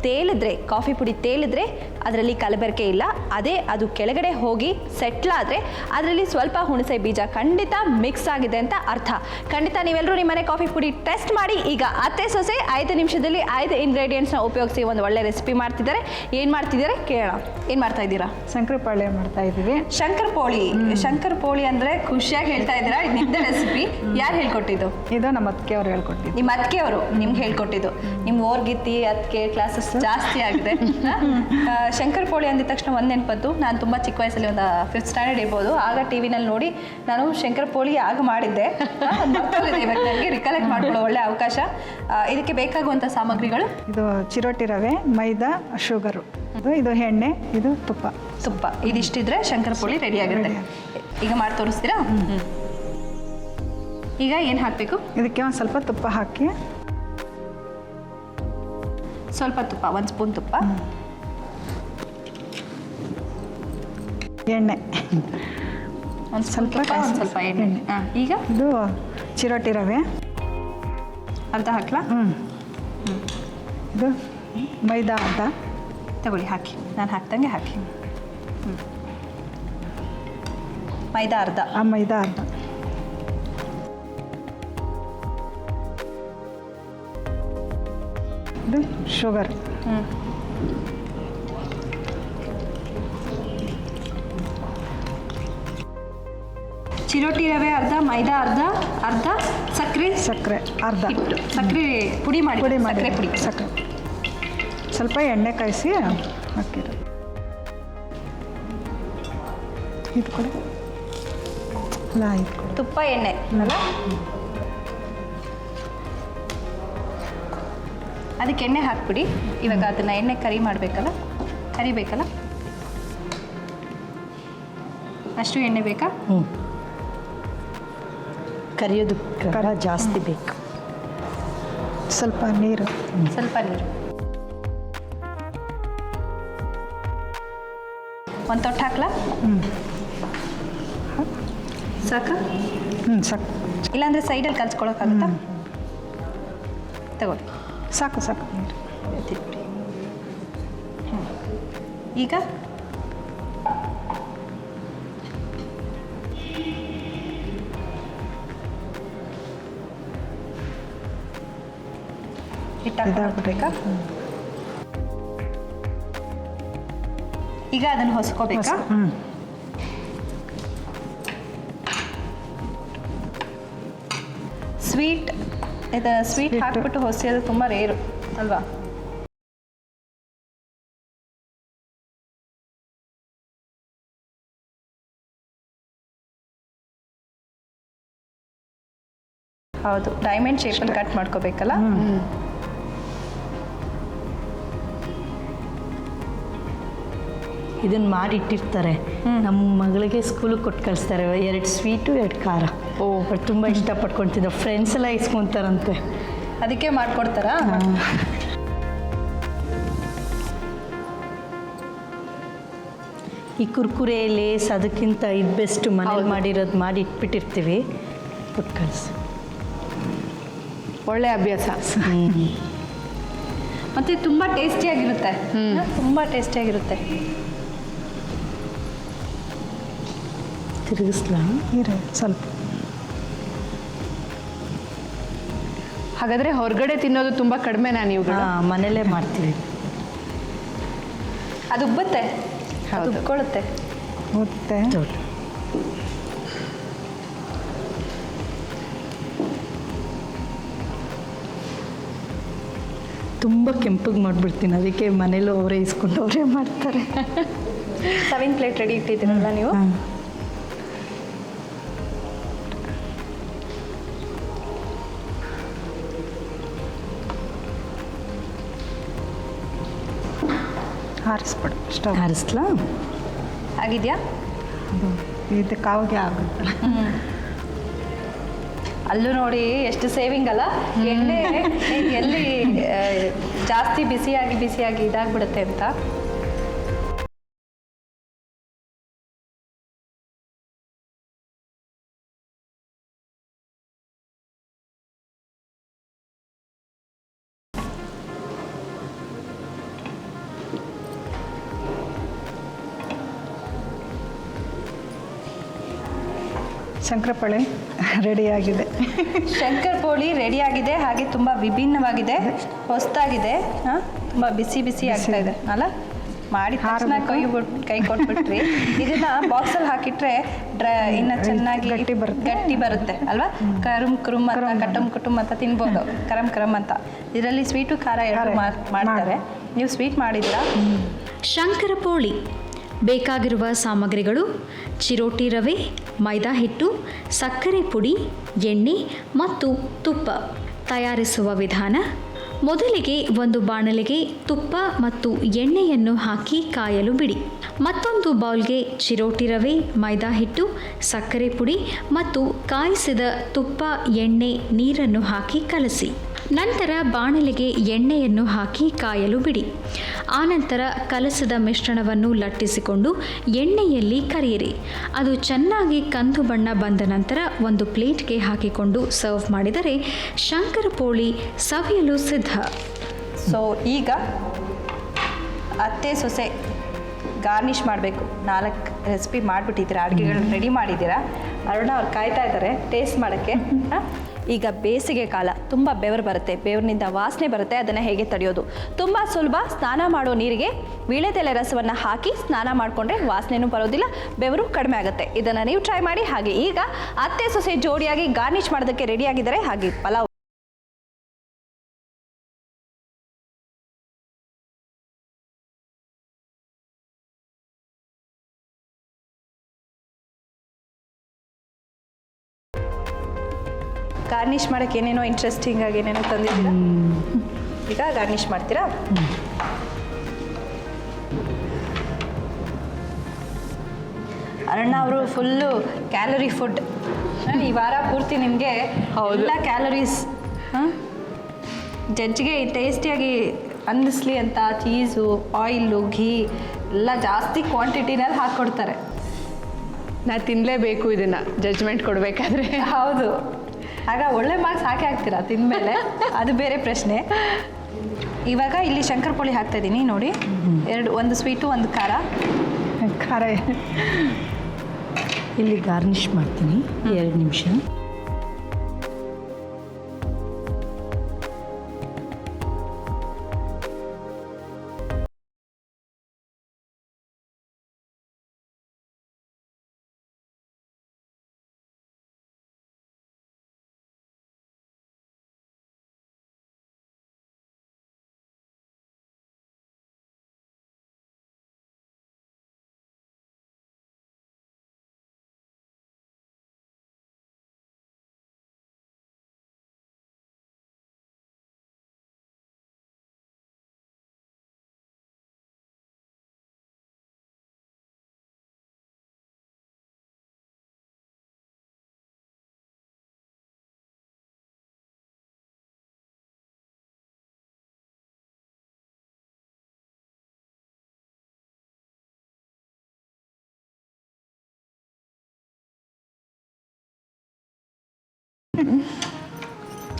ತೇಲಿದ್ರೆ, ಕಾಫಿ ಪುಡಿ ತೇಲಿದ್ರೆ ಅದರಲ್ಲಿ ಕಲಬೆರಕೆ ಇಲ್ಲ. ಅದೇ ಅದು ಕೆಳಗಡೆ ಹೋಗಿ ಸೆಟ್ಲಾದರೆ ಅದರಲ್ಲಿ ಸ್ವಲ್ಪ ಹುಣಸೆ ಬೀಜ ಖಂಡಿತ ಮಿಕ್ಸ್ ಆಗಿದೆ ಅಂತ ಅರ್ಥ. ಖಂಡಿತ ನೀವೆಲ್ಲರೂ ನಿಮ್ಮನೆ ಕಾಫಿ ಪುಡಿ ಟೆಸ್ಟ್ ಮಾಡಿ. ಈಗ ಅತ್ತೆ ಸೊಸೆ 5 ನಿಮಿಷದಲ್ಲಿ 5 ಇಂಗ್ರೀಡಿಯೆಂಟ್ಸ್ನ ಉಪಯೋಗಿಸಿ ಒಂದು ಒಳ್ಳೆ ರೆಸಿಪಿ ಮಾಡ್ತಿದ್ದಾರೆ. ಏನು ಮಾಡ್ತಿದ್ದಾರೆ ಕೇಳೋಣ. ಏನು ಮಾಡ್ತಾ ಇದ್ದೀರಾ? ಶಂಕರಪಾಳ್ಯ ಮಾಡ್ತಾ ಇದ್ದೀವಿ. ಶಂಕರ್ ಪೋಳಿ ಅಂದರೆ ಖುಷಿಯಾಗಿ ಹೇಳ್ತಾ ಇದ್ದೀರಾ. ಇದು ನಿಮ್ಮದೇ ರೆಸಿಪಿ. ಯಾರು ಹೇಳ್ಕೊಟ್ಟಿದ್ದು? ಇದು ನಮ್ಮ ಅತ್ತಿಗೆ ಅವ್ರು ಹೇಳ್ಕೊಟ್ಟಿದ್ದು. ನಿಮ್ಮ ಅತ್ತಿಗೆ ಅವರು ನಿಮ್ಗೆ ಹೇಳ್ಕೊಟ್ಟಿದ್ದು. ನಿಮ್ಮ ಓರ್ಗಿತ್ತಿ ಅತ್ತಿಗೆ ಕ್ಲಾಸಸ್ ಜಾಸ್ತಿ ಆಗಿದೆ. ಶಂಕರ್ ಪೋಳಿ ಅಂದಿದ ತಕ್ಷಣ ಒಂದು ನೆನಪತ್ತು. ನಾನು ತುಂಬ ಚಿಕ್ಕ ವಯಸ್ಸಲ್ಲಿ ಒಂದು 5th ಸ್ಟ್ಯಾಂಡರ್ಡ್ ಇರ್ಬೋದು. ಆಗ ಟಿ ವಿನಲ್ಲಿ ನೋಡಿ ನಾನು ಶಂಕರ್ ಪೋಳಿ ಆಗ ಮಾಡಿದ್ದೆ. ಇವಾಗ ನನಗೆ ರಿಕಲೆಕ್ಟ್ ಮಾಡ್ಕೊಳ್ಳೋ ಒಳ್ಳೆ ಅವಕಾಶ. ಇದಕ್ಕೆ ಬೇಕಾಗುವಂಥ ಸಾಮಗ್ರಿಗಳು: ಇದು ಚಿರೋಟಿ ರವೆ, ಮೈದಾ, ಶುಗರು, ಇದು ಎಣ್ಣೆ, ಇದು ತುಪ್ಪ. ಇದಿಷ್ಟಿದ್ರೆ ಶಂಕರ್ ಪೋಳಿ ರೆಡಿ ಆಗುತ್ತೆ. ಈಗ ಮಾಡಿ ತೋರಿಸ್ತೀರಾ? ಈಗ ಏನು ಹಾಕಬೇಕು? ಇದಕ್ಕೆ ಒಂದು ಸ್ವಲ್ಪ ತುಪ್ಪ ಹಾಕಿ, ಸ್ವಲ್ಪ ತುಪ್ಪ, 1 ಸ್ಪೂನ್ ತುಪ್ಪ, ಎಣ್ಣೆ, ಒಂದು ಸ್ವಲ್ಪ ಸ್ವಲ್ಪ ಎಣ್ಣೆ. ಈಗ ಇದು ಚಿರೋಟಿ ರವೆ ಅರ್ಧ ಹಾಕ್ಲಾ? ಇದು ಮೈದಾ ಅರ್ಧ ತಗೊಳ್ಳಿ, ಹಾಕಿ. ನಾನು ಹಾಕ್ದಂಗೆ ಹಾಕಿ. ಮೈದಾ ಅರ್ಧ. ಮೈದಾ ಅರ್ಧ. ಇದು ಶುಗರ್. ಚಿರೋಟಿ ರವೆ ಅರ್ಧ, ಮೈದಾ ಅರ್ಧ, ಅರ್ಧ ಸಕ್ಕರೆ ಸಕ್ಕರೆ ಅರ್ಧ, ಹಿಟ್ಟು, ಸಕ್ಕರೆ ಪುಡಿ ಮಾಡಿ ಸಕ್ಕರೆ ಪುಡಿ. ಸಕ್ಕರೆ ಸ್ವಲ್ಪ ಎಣ್ಣೆ ಕಾಯಿಸಿ ಹಾಕಿರೋದು. ಇದು ಕೂಡ ಅಲ್ಲ, ಇದು ಕೂಡ ತುಪ್ಪ ಎಣ್ಣೆ ಅಲ್ಲ, ಅದಕ್ಕೆ ಎಣ್ಣೆ ಹಾಕ್ಬಿಡಿ. ಇವಾಗ ಅದನ್ನು ಎಣ್ಣೆ ಕರಿಬೇಕಲ್ಲ, ಅಷ್ಟು ಎಣ್ಣೆ ಬೇಕಾ? ಕರಿಯೋದು ಜಾಸ್ತಿ ಬೇಕು. ಸ್ವಲ್ಪ ನೀರು, ಸ್ವಲ್ಪ ನೀರು, ಒಂದು ತೊಟ್ಟು ಹಾಕ್ಲಾ? ಸಾಕು? ಸಾಕು. ಇಲ್ಲಾಂದರೆ ಸೈಡಲ್ಲಿ ಕಲ್ಸ್ಕೊಳಕ್ಕಾಗುತ್ತಾ? ತಗೊಳ್ಳಿ, ಸಾಕು ಸಾಕು ನೀರು. ಈಗ ಹಿಟ್ಟಾಕ್ಬೇಕಾ? ಈಗ ಅದನ್ನು ಹೊಸ್ಕೋಬೇಕಾ? ಸ್ವೀಟ್ ಹಾಕ್ಬಿಟ್ಟು ಹೊಸೆಯೋದು ತುಂಬ ರೇರು ಅಲ್ವಾ? ಹೌದು, ಡೈಮಂಡ್ ಶೇಪಲ್ಲಿ ಕಟ್ ಮಾಡ್ಕೋಬೇಕಲ್ಲ. ಇದನ್ನು ಮಾಡಿ ಇಟ್ಟಿರ್ತಾರೆ. ನಮ್ಮ ಮಗಳಿಗೆ ಸ್ಕೂಲಿಗೆ ಕೊಟ್ಟು ಕಳಿಸ್ತಾರೆ. 2 ಸ್ವೀಟು 2 ಖಾರ. ಬಟ್ ತುಂಬ ಇಷ್ಟಪಟ್ಕೊಳ್ತಿದ್ದ ಫ್ರೆಂಡ್ಸ್ ಎಲ್ಲ ಇಸ್ಕೊತಾರಂತೆ. ಅದಕ್ಕೆ ಮಾಡ್ಕೊಡ್ತಾರಾ? ಈ ಕುರ್ಕುರೆ, ಲೇಸ್ ಅದಕ್ಕಿಂತ ಇದು ಬೆಸ್ಟ್. ಮನೇಲಿ ಮಾಡಿರೋದು ಮಾಡಿ ಇಟ್ಬಿಟ್ಟಿರ್ತೀವಿ, ಕೊಟ್ಟು ಕಳಿಸಿ. ಒಳ್ಳೆ ಅಭ್ಯಾಸ. ಮತ್ತು ತುಂಬ ಟೇಸ್ಟಿಯಾಗಿರುತ್ತೆ. ತುಂಬ ಟೇಸ್ಟಿಯಾಗಿರುತ್ತೆ. ತಿರುಗಿಸ್ಲಾ? ನೀರು ಸ್ವಲ್ಪ. ಹಾಗಾದರೆ ಹೊರಗಡೆ ತಿನ್ನೋದು ತುಂಬ ಕಡಿಮೆನಾ ನೀವು? ಮನೇಲೇ ಮಾಡ್ತೀವಿ. ಅದು ಉಬ್ಬುತ್ತೆ, ಹೌದು, ಉಬ್ಕೊಳ್ಳುತ್ತೆ. ಮತ್ತೆ ತುಂಬ ಕೆಂಪಗೆ ಮಾಡಿಬಿಡ್ತೀನಿ. ಅದಕ್ಕೆ ಮನೇಲೂ ಅವರೇ ಇಸ್ಕೊಂಡು ಅವರೇ ಮಾಡ್ತಾರೆ. 7 ಪ್ಲೇಟ್ ರೆಡಿ ಇಟ್ಟಿದ್ದೀರಲ್ಲ ನೀವು? ಹಾರಿಸ್ಬಿಡು ಸ್ಟವ್. ಹಾರಿಸ್ಲಾ? ಆಗಿದೆಯಾ? ಇದು ಕಾವಿಗೆ ಆಗುತ್ತೆ. ಅಲ್ಲೂ ನೋಡಿ ಎಷ್ಟು ಸೇವಿಂಗ್ ಅಲ್ಲ. ಎಣ್ಣೆ ಎಲ್ಲಿ ಜಾಸ್ತಿ ಬಿಸಿಯಾಗಿ ಇದಾಗ್ಬಿಡುತ್ತೆ ಅಂತ. ಶಂಕರಪೊಳೆ ರೆಡಿಯಾಗಿದೆ. ಶಂಕರಪೋಳಿ ರೆಡಿಯಾಗಿದೆ. ಹಾಗೆ ತುಂಬ ವಿಭಿನ್ನವಾಗಿದೆ, ಹೊಸದಾಗಿದೆ. ತುಂಬ ಬಿಸಿ ಆಗ್ತಾ ಇದೆ ಅಲ್ಲ? ಮಾಡಿದ ತಕ್ಷಣ ಕೈ ಕೊಟ್ಬಿಟ್ರಿ. ಇದನ್ನ ಬಾಕ್ಸಲ್ಲಿ ಹಾಕಿಟ್ರೆ ಇನ್ನು ಚೆನ್ನಾಗಿ ಗಟ್ಟಿ ಬರುತ್ತೆ ಅಲ್ವಾ? ಕರುಮ್ ಅಂತ ಕಟಮ್ ಕುಟುಂಬ ಅಂತ ತಿನ್ಬೋದು. ಕರಮ್ ಅಂತ. ಇದರಲ್ಲಿ ಸ್ವೀಟು ಖಾರ ಎರಡು ಮಾಡ್ತಾರೆ. ನೀವು ಸ್ವೀಟ್ ಮಾಡಿದ್ದೀರಾ? ಶಂಕರಪೋಳಿ ಬೇಕಾಗಿರುವ ಸಾಮಗ್ರಿಗಳು: ಚಿರೋಟಿ ರವೆ, ಮೈದಾ ಹಿಟ್ಟು, ಸಕ್ಕರೆ ಪುಡಿ, ಎಣ್ಣೆ ಮತ್ತು ತುಪ್ಪ. ತಯಾರಿಸುವ ವಿಧಾನ: ಮೊದಲಿಗೆ ಒಂದು ಬಾಣಲೆಗೆ ತುಪ್ಪ ಮತ್ತು ಎಣ್ಣೆಯನ್ನು ಹಾಕಿ ಕಾಯಲು ಬಿಡಿ. ಮತ್ತೊಂದು ಬೌಲ್ಗೆ ಚಿರೋಟಿ ರವೆ, ಮೈದಾ ಹಿಟ್ಟು, ಸಕ್ಕರೆ ಪುಡಿ ಮತ್ತು ಕಾಯಿಸಿದ ತುಪ್ಪ, ಎಣ್ಣೆ, ನೀರನ್ನು ಹಾಕಿ ಕಲಸಿ. ನಂತರ ಬಾಣಲೆಗೆ ಎಣ್ಣೆಯನ್ನು ಹಾಕಿ ಕಾಯಲು ಬಿಡಿ. ಆನಂತರ ಕಲಸಿದ ಮಿಶ್ರಣವನ್ನು ಲಟ್ಟಿಸಿಕೊಂಡು ಎಣ್ಣೆಯಲ್ಲಿ ಕರಿಯಿರಿ. ಅದು ಚೆನ್ನಾಗಿ ಕಂದು ಬಣ್ಣ ಬಂದ ನಂತರ ಒಂದು ಪ್ಲೇಟ್ಗೆ ಹಾಕಿಕೊಂಡು ಸರ್ವ್ ಮಾಡಿದರೆ ಶಂಕರಪೋಳಿ ಸವಿಯಲು ಸಿದ್ಧ. ಸೊ ಈಗ ಅತ್ತೆ ಸೊಸೆ ಗಾರ್ನಿಷ್ ಮಾಡಬೇಕು. 4 ರೆಸಿಪಿ ಮಾಡಿಬಿಟ್ಟಿದ್ದೀರಾ, ಅಡುಗೆಗಳನ್ನ ರೆಡಿ ಮಾಡಿದ್ದೀರಾ. ಅರುಣ ಅವ್ರು ಕಾಯ್ತಾ ಇದ್ದಾರೆ ಟೇಸ್ಟ್ ಮಾಡೋಕ್ಕೆ. ಈಗ ಬೇಸಿಗೆ ಕಾಲ, ತುಂಬ ಬೆವರು ಬರುತ್ತೆ, ಬೆವರಿನಿಂದ ವಾಸನೆ ಬರುತ್ತೆ, ಅದನ್ನು ಹೇಗೆ ತಡೆಯೋದು? ತುಂಬ ಸುಲಭ. ಸ್ನಾನ ಮಾಡೋ ನೀರಿಗೆ ವೀಳ್ಯದೆಲೆ ರಸವನ್ನು ಹಾಕಿ ಸ್ನಾನ ಮಾಡಿಕೊಂಡ್ರೆ ವಾಸನೆನೂ ಬರೋದಿಲ್ಲ, ಬೆವರು ಕಡಿಮೆ ಆಗುತ್ತೆ. ಇದನ್ನು ನೀವು ಟ್ರೈ ಮಾಡಿ. ಹಾಗೆ ಈಗ ಅತ್ತೆ ಸೊಸೆ ಜೋಡಿಯಾಗಿ ಗಾರ್ನಿಷ್ ಮಾಡೋದಕ್ಕೆ ರೆಡಿಯಾಗಿದ್ದಾರೆ. ಹಾಗೆ ಪಲಾವ್ ಗಾರ್ನಿಷ್ ಮಾಡೋಕ್ಕೆ ಏನೇನೋ ಇಂಟ್ರೆಸ್ಟಿಂಗ್ ಆಗಿ ಏನೇನೋ ತಂದಿದ್ದೀರಾ. ಈಗ ಗಾರ್ನಿಷ್ ಮಾಡ್ತೀರಾ? ಅರುಣ ಅವರು ಫುಲ್ಲು ಕ್ಯಾಲರಿ ಫುಡ್. ಈ ವಾರ ಪೂರ್ತಿ ನಿಮಗೆ ಎಲ್ಲ ಕ್ಯಾಲರೀಸ್ ಜಡ್ಜ್ಗೆ ಟೇಸ್ಟಿಯಾಗಿ ಅನ್ನಿಸ್ಲಿ ಅಂತ ಚೀಸು, ಆಯಿಲು, ಘೀ ಎಲ್ಲ ಜಾಸ್ತಿ ಕ್ವಾಂಟಿಟಿನಲ್ಲಿ ಹಾಕ್ಕೊಡ್ತಾರೆ. ನಾ ತಿನ್ನಲೇಬೇಕು ಇದನ್ನು ಜಡ್ಜ್ಮೆಂಟ್ ಕೊಡಬೇಕಾದ್ರೆ. ಹೌದು, ಆಗ ಒಳ್ಳೆ ಮಾರ್ಕ್ಸ್ ಹಾಕಿ ಹಾಕ್ತೀರಾ ತಿಂದಮೇಲೆ, ಅದು ಬೇರೆ ಪ್ರಶ್ನೆ. ಇವಾಗ ಇಲ್ಲಿ ಶಂಕರಪೋಳಿ ಹಾಕ್ತಾ ಇದ್ದೀನಿ ನೋಡಿ. ಒಂದು ಸ್ವೀಟು, ಒಂದು ಖಾರ. ಖಾರ ಇಲ್ಲಿ ಗಾರ್ನಿಷ್ ಮಾಡ್ತೀನಿ 2 ನಿಮಿಷ.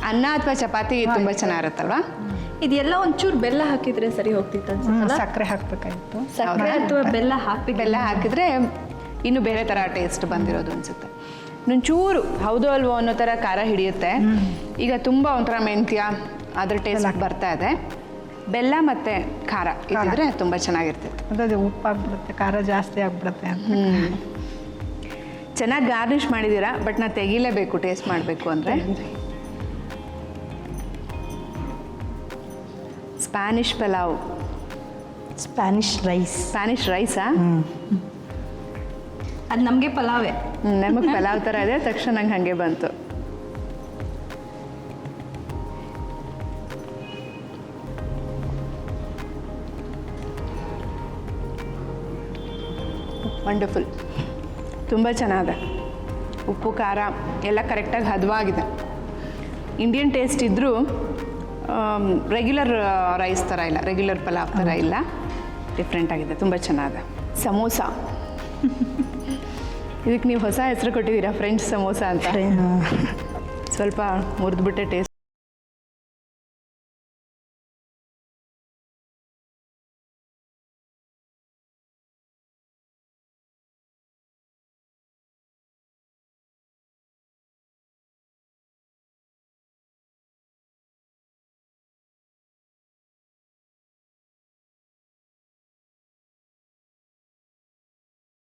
ಅನ್ನ ಅಥವಾ ಚಪಾತಿ ತುಂಬ ಚೆನ್ನಾಗಿರುತ್ತಲ್ವಾ? ಇದೆಲ್ಲ ಒಂಚೂರು ಬೆಲ್ಲ ಹಾಕಿದ್ರೆ ಸರಿ ಹೋಗ್ತಿತ್ತು ಅನ್ಸುತ್ತಲ್ಲ? ಸಕ್ಕರೆ ಹಾಕಬೇಕಾಗಿತ್ತು. ಸಕ್ಕರೆ ಅಥವಾ ಬೆಲ್ಲ ಹಾಕ್ಬಿಟ್ಟು ಬೆಲ್ಲ ಹಾಕಿದ್ರೆ ಇನ್ನೂ ಬೇರೆ ಥರ ಟೇಸ್ಟ್ ಬಂದಿರೋದು ಅನಿಸುತ್ತೆ. ಒಂಚೂರು ಹೌದು ಅಲ್ವೋ ಅನ್ನೋ ಥರ ಖಾರ ಹಿಡಿಯುತ್ತೆ. ಈಗ ತುಂಬ ಒಂಥರ ಮೆಂತ್ಯ ಅದ್ರ ಟೇಸ್ಟ್ ಬರ್ತಾ ಇದೆ. ಬೆಲ್ಲ ಮತ್ತು ಖಾರ ಇದ್ದರೆ ತುಂಬ ಚೆನ್ನಾಗಿರ್ತೈತೆ. ಅದೇ ಉಪ್ಪಾಗ್ಬಿಡುತ್ತೆ, ಖಾರ ಜಾಸ್ತಿ ಆಗ್ಬಿಡುತ್ತೆ ಅಂತ. ಚೆನ್ನಾಗಿ ಗಾರ್ನಿಷ್ ಮಾಡಿದ್ದೀರಾ, ಬಟ್ ನಾನು ತೆಗಿಲೇಬೇಕು ಟೇಸ್ಟ್ ಮಾಡಬೇಕು ಅಂದರೆ. Spanish pulao, Spanish rice. Spanish ರೈಸಾ? ಅದು ನಮಗೆ ಪಲಾವೇ. ನಮಗೆ ಪಲಾವ್ ಥರ ಇದೆ, ತಕ್ಷಣ ನಂಗೆ ಹಾಗೆ ಬಂತು. ವಂಡರ್ಫುಲ್, ತುಂಬ ಚೆನ್ನಾಗಿದೆ. ಉಪ್ಪು ಖಾರ ಎಲ್ಲ ಕರೆಕ್ಟಾಗಿ ಹದವಾಗಿದೆ. ಇಂಡಿಯನ್ ಟೇಸ್ಟ್ ಇದ್ದರೂ ರೆಗ್ಯುಲರ್ ರೈಸ್ ಥರ ಇಲ್ಲ, ರೆಗ್ಯುಲರ್ ಪಲಾವ್ ಥರ ಇಲ್ಲ, ಡಿಫ್ರೆಂಟ್ ಆಗಿದೆ, ತುಂಬ ಚೆನ್ನಾಗಿದೆ. ಸಮೋಸ, ಇದಕ್ಕೆ ನೀವು ಹೊಸ ಹೆಸರು ಕೊಟ್ಟಿದ್ದೀರಾ, ಫ್ರೆಂಚ್ ಸಮೋಸ ಅಂತ. ಸ್ವಲ್ಪ ಮುರಿದ್ಬಿಟ್ಟೆ ಟೇಸ್ಟ್.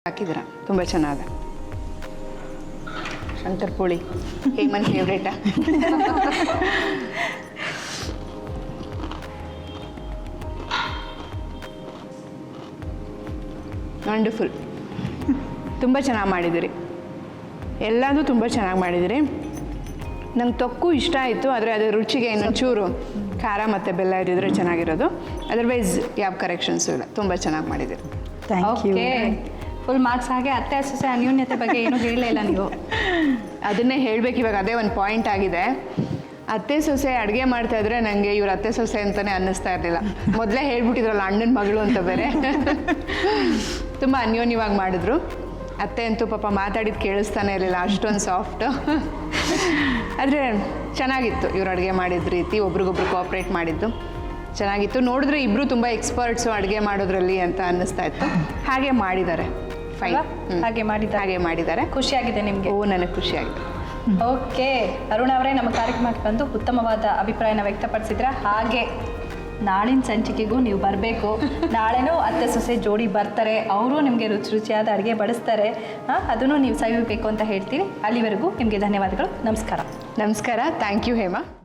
ಹಾಕಿದ್ದೀರಾ, ತುಂಬ ಚೆನ್ನಾಗಿದೆ. ಶಂಕರಪೋಳಿ ಹೇಮನ್ ಫೇವ್ರೇಟಾ? ವಂಡರ್ಫುಲ್, ತುಂಬ ಚೆನ್ನಾಗಿ ಮಾಡಿದ್ದೀರಿ. ಎಲ್ಲದೂ ತುಂಬ ಚೆನ್ನಾಗಿ ಮಾಡಿದ್ದೀರಿ. ನಂಗೆ ತೊಕ್ಕು ಇಷ್ಟ ಆಯಿತು, ಆದರೆ ಅದರ ರುಚಿಗೆ ಇನ್ನೊಂಚೂರು ಖಾರ ಮತ್ತು ಬೆಲ್ಲ ಇದ್ದಿದ್ರೆ ಚೆನ್ನಾಗಿರೋದು. ಅದರ್ವೈಸ್ ಯಾವ ಕರೆಕ್ಷನ್ಸು ಇಲ್ಲ, ತುಂಬ ಚೆನ್ನಾಗಿ ಮಾಡಿದ್ದೀರಿ. Thank you. Full marks. ಹಾಗೆ ಅತ್ತೆ ಸೊಸೆ ಅನ್ಯೋನ್ಯತೆ ಬಗ್ಗೆ ಏನೂ ಹೇಳಲೇ ಇಲ್ಲ ನೀವು. ಅದನ್ನೇ ಹೇಳಬೇಕು ಇವಾಗ, ಅದೇ ಒಂದು ಪಾಯಿಂಟ್ ಆಗಿದೆ. ಅತ್ತೆ ಸೊಸೆ ಅಡುಗೆ ಮಾಡ್ತಾಯಿದ್ರೆ ನನಗೆ ಇವ್ರ ಅತ್ತೆ ಸೊಸೆ ಅಂತಲೇ ಅನ್ನಿಸ್ತಾ ಇರಲಿಲ್ಲ. ಮೊದಲೇ ಹೇಳ್ಬಿಟ್ಟಿದ್ರಲ್ಲ ಅಣ್ಣನ ಮಗಳು ಅಂತ ಬೇರೆ. ತುಂಬ ಅನ್ಯೋನ್ಯವಾಗಿ ಮಾಡಿದ್ರು. ಅತ್ತೆ ಅಂತೂ ಪಾಪ ಮಾತಾಡಿದ್ದು ಕೇಳಿಸ್ತಾನೆ ಇರಲಿಲ್ಲ, ಅಷ್ಟೊಂದು ಸಾಫ್ಟು. ಆದರೆ ಚೆನ್ನಾಗಿತ್ತು ಇವ್ರು ಅಡುಗೆ ಮಾಡಿದ ರೀತಿ, ಒಬ್ರಿಗೊಬ್ರು ಕೋಆಪ್ರೇಟ್ ಮಾಡಿದ್ದು ಚೆನ್ನಾಗಿತ್ತು. ನೋಡಿದ್ರೆ ಇಬ್ಬರು ತುಂಬ ಎಕ್ಸ್ಪರ್ಟ್ಸು ಅಡುಗೆ ಮಾಡೋದ್ರಲ್ಲಿ ಅಂತ ಅನ್ನಿಸ್ತಾ ಇತ್ತು. ಹಾಗೆ ಮಾಡಿದ್ದಾರೆ, ಫೈನ್. ಹಾಗೆ ಮಾಡಿದ್ದಾರೆ. ಖುಷಿಯಾಗಿದೆ ನಿಮಗೆ? ಓ, ನನಗೆ ಖುಷಿಯಾಗಿದೆ. ಓಕೆ ಅರುಣ ಅವರೇ, ನಮ್ಮ ಕಾರ್ಯಕ್ರಮಕ್ಕೆ ಬಂದು ಉತ್ತಮವಾದ ಅಭಿಪ್ರಾಯನ ವ್ಯಕ್ತಪಡಿಸಿದ್ರ. ಹಾಗೆ ನಾಳಿನ ಸಂಚಿಕೆಗೂ ನೀವು ಬರಬೇಕು. ನಾಳೆನೂ ಅತ್ತೆ ಸೊಸೆ ಜೋಡಿ ಬರ್ತಾರೆ, ಅವರು ನಿಮಗೆ ರುಚಿಯಾದ ಅಡುಗೆ ಬಡಿಸ್ತಾರೆ. ಅದನ್ನು ನೀವು ಸವಿಬೇಕು ಅಂತ ಹೇಳ್ತೀವಿ. ಅಲ್ಲಿವರೆಗೂ ನಿಮಗೆ ಧನ್ಯವಾದಗಳು. ನಮಸ್ಕಾರ. ನಮಸ್ಕಾರ. Thank you Hema.